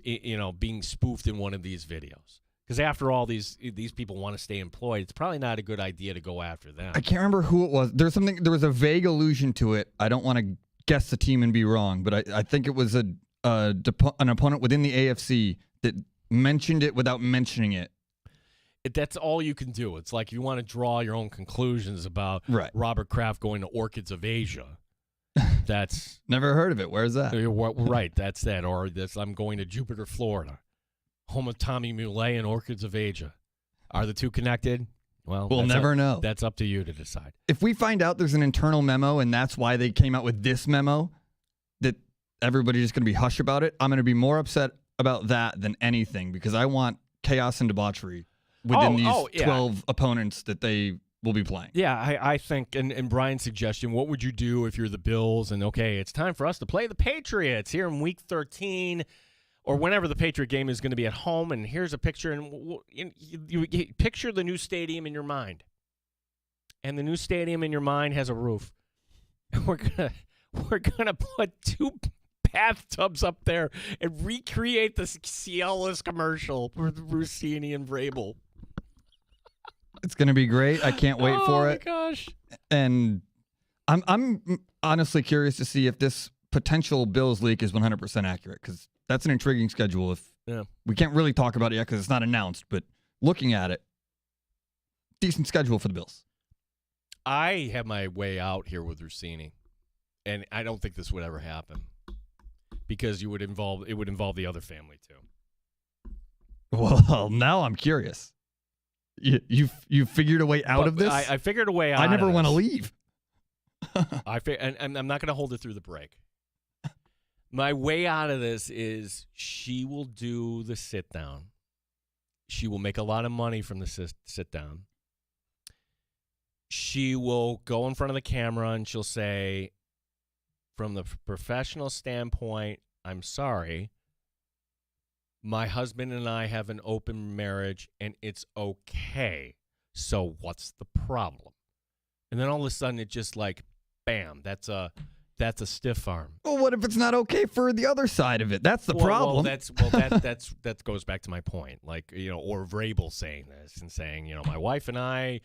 being spoofed in one of these videos. Because after all, these people want to stay employed. It's probably not a good idea to go after them. I can't remember who it was. There was a vague allusion to it. I don't want to guess the team and be wrong, but I think it was an opponent within the AFC that mentioned it without mentioning it. That's all you can do. It's like you want to draw your own conclusions about Robert Kraft going to Orchids of Asia. That's never heard of it. Where's that? Right, that's that. Or this, I'm going to Jupiter, Florida, home of Tommy Muley and Orchids of Asia. Are the two connected? Well, we'll never know. That's up to you to decide. If we find out there's an internal memo and that's why they came out with this memo, that everybody's just going to be hush about it, I'm going to be more upset about that than anything because I want chaos and debauchery within these 12 opponents that they will be playing. Yeah, I think, and Brian's suggestion, what would you do if you're the Bills and, okay, it's time for us to play the Patriots here in Week 13 or whenever the Patriot game is going to be at home, and here's a picture, and you picture the new stadium in your mind. And the new stadium in your mind has a roof. And we're gonna put 2 bathtubs up there and recreate the Cialis commercial with Rossini and Vrabel. It's going to be great. I can't wait for it. Oh, my gosh. And I'm honestly curious to see if this potential Bills leak is 100% accurate because that's an intriguing schedule. We can't really talk about it yet because it's not announced, but looking at it, decent schedule for the Bills. I have my way out here with Rossini, and I don't think this would ever happen because it would involve the other family too. Well, now I'm curious. You figured a way out of this? I figured a way out. I never want to leave. And I'm not going to hold it through the break. My way out of this is she will do the sit down. She will make a lot of money from the sit down. She will go in front of the camera and she'll say, from the professional standpoint, I'm sorry. My husband and I have an open marriage, and it's okay. So what's the problem? And then all of a sudden, it just like, bam, that's a stiff arm. Well, what if it's not okay for the other side of it? That's the problem. That goes back to my point. Like, or Vrabel saying this and saying, my wife and I,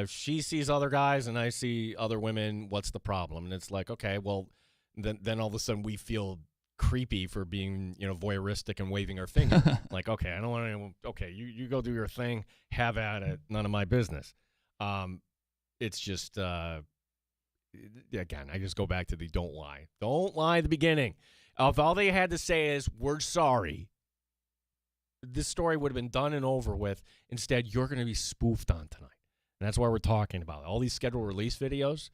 she sees other guys and I see other women. What's the problem? And it's like, okay, well, then all of a sudden we feel creepy for being, voyeuristic and waving our finger. Like, okay, I don't want to. Okay, you go do your thing. Have at it. None of my business. It's just, again, I just go back to the don't lie. Don't lie at the beginning. If all they had to say is, we're sorry, this story would have been done and over with. Instead, you're going to be spoofed on tonight. And that's why we're talking about all these scheduled release videos.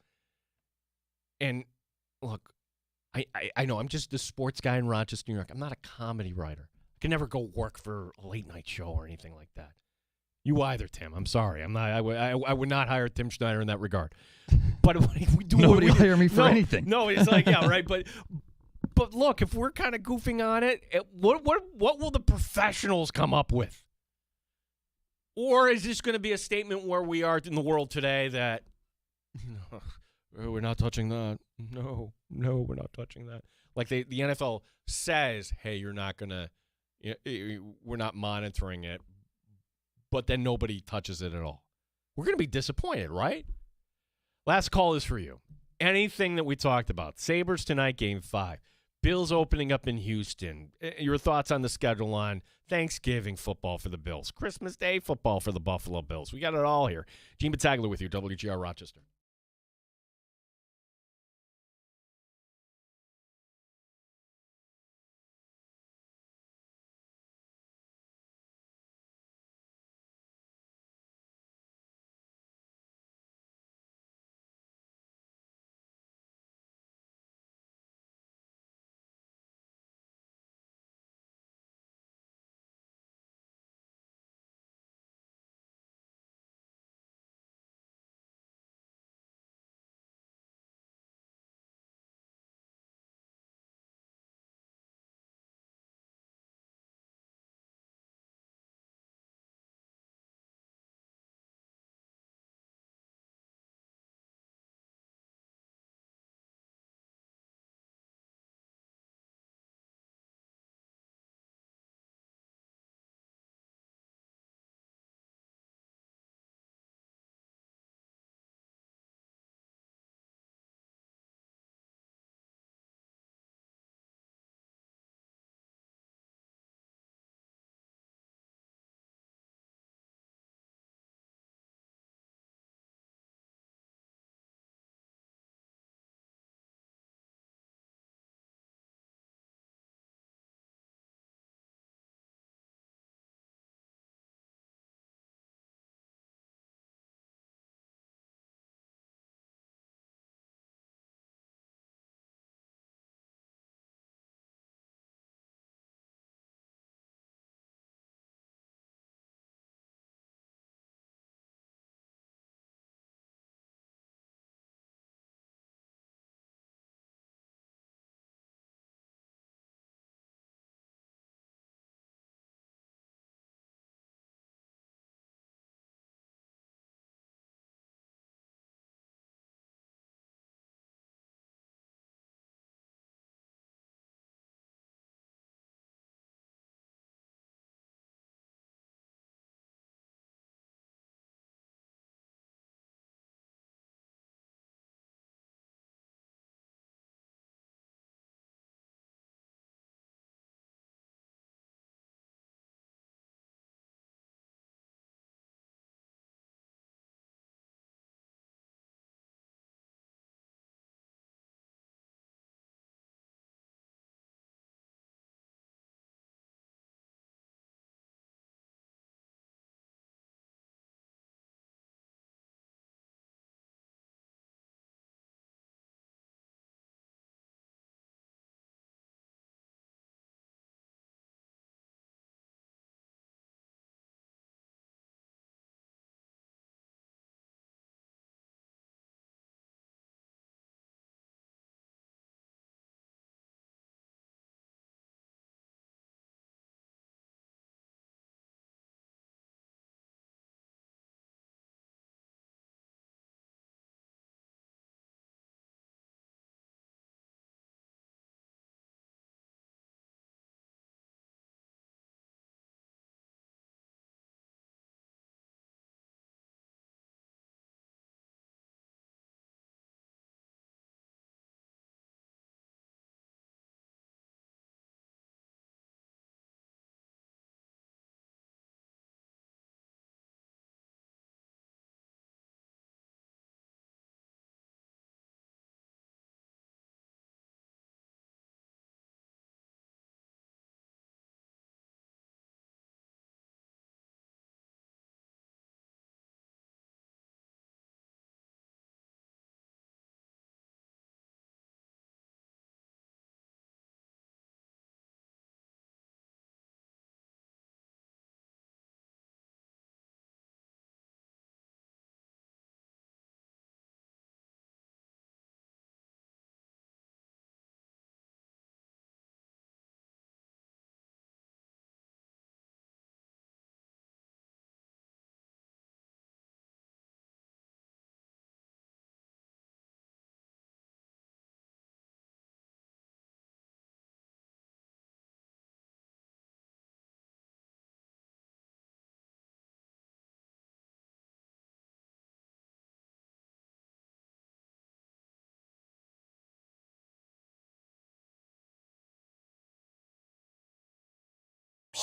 And look, I know I'm just the sports guy in Rochester, New York. I'm not a comedy writer. I can never go work for a late night show or anything like that. You either, Tim. I'm sorry. I'm not. I would not hire Tim Schneider in that regard. But if we do, nobody hire me for anything. No, it's like, yeah, right. But But look, if we're kind of goofing on it, what will the professionals come up with? Or is this going to be a statement where we are in the world today that, we're not touching that. No, we're not touching that. Like the NFL says, hey, you're not going to, we're not monitoring it, but then nobody touches it at all. We're going to be disappointed, right? Last call is for you. Anything that we talked about. Sabres tonight, Game 5. Bills opening up in Houston. Your thoughts on the schedule on Thanksgiving football for the Bills. Christmas Day football for the Buffalo Bills. We got it all here. Gene Battaglia with you, WGR Rochester.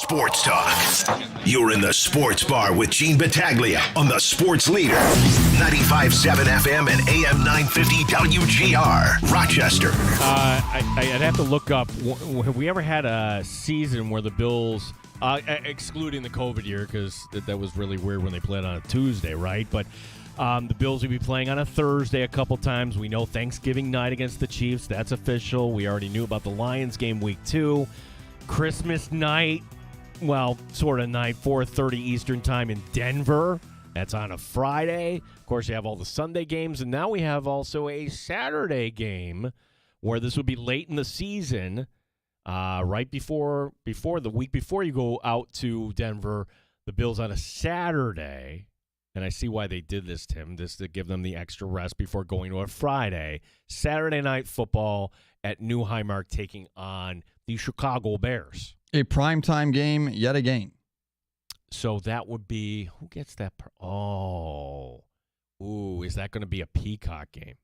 Sports Talk. You're in the Sports Bar with Gene Battaglia on the Sports Leader. 95.7 FM and AM 950 WGR, Rochester. I'd have to look up, have we ever had a season where the Bills, excluding the COVID year, because that was really weird when they played on a Tuesday, right? But the Bills will be playing on a Thursday a couple times. We know Thanksgiving night against the Chiefs. That's official. We already knew about the Lions game week 2. Christmas night, well, sort of night, 4:30 Eastern time in Denver. That's on a Friday. Of course, you have all the Sunday games, and now we have also a Saturday game where this would be late in the season, right before the week before you go out to Denver. The Bills on a Saturday. And I see why they did this, Tim, just to give them the extra rest before going to a Friday. Saturday night football at New Highmark taking on the Chicago Bears. A primetime game yet again. So that would be, who gets that? Is that going to be a Peacock game?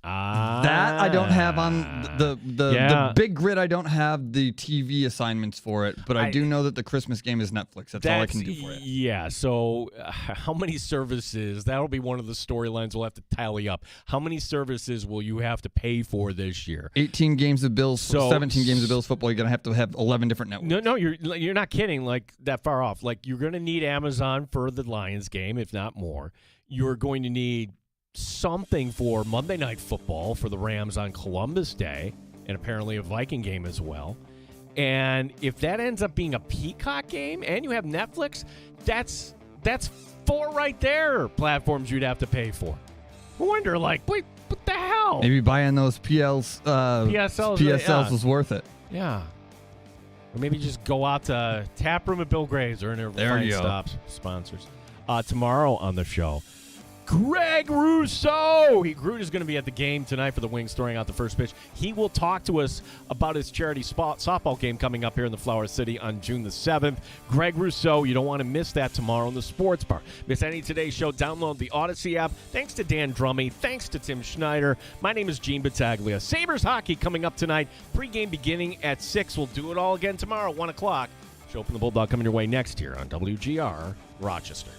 That I don't have on the big grid. I don't have the TV assignments for it, but I do know that the Christmas game is Netflix. That's all I can do for it. Yeah, so how many services, that'll be one of the storylines we'll have to tally up. How many services will you have to pay for this year? 18 games of Bills, 17 games of Bills football. You're going to have 11 different networks. No, you're not kidding, like that far off. Like, you're going to need Amazon for the Lions game, if not more. You're going to need something for Monday Night Football for the Rams on Columbus Day, and apparently a Viking game as well. And if that ends up being a Peacock game and you have Netflix, that's 4 right there platforms you'd have to pay for. I wonder, like, wait, what the hell? Maybe buying those PSLs was worth it. Yeah. Or maybe just go out to Taproom at Bill Gray's or in their fine stops, sponsors. Tomorrow on the show, Greg Rousseau. Groot is going to be at the game tonight for the Wings, throwing out the first pitch. He will talk to us about his charity softball game coming up here in the Flower City on June the 7th. Greg Rousseau, you don't want to miss that tomorrow in the Sports Bar. Miss any today's show, download the Odyssey app. Thanks to Dan Drummy. Thanks to Tim Schneider. My name is Gene Battaglia. Sabres hockey coming up tonight. Pre-game beginning at 6. We'll do it all again tomorrow, 1 o'clock. Show from the Bulldog coming your way next here on WGR Rochester.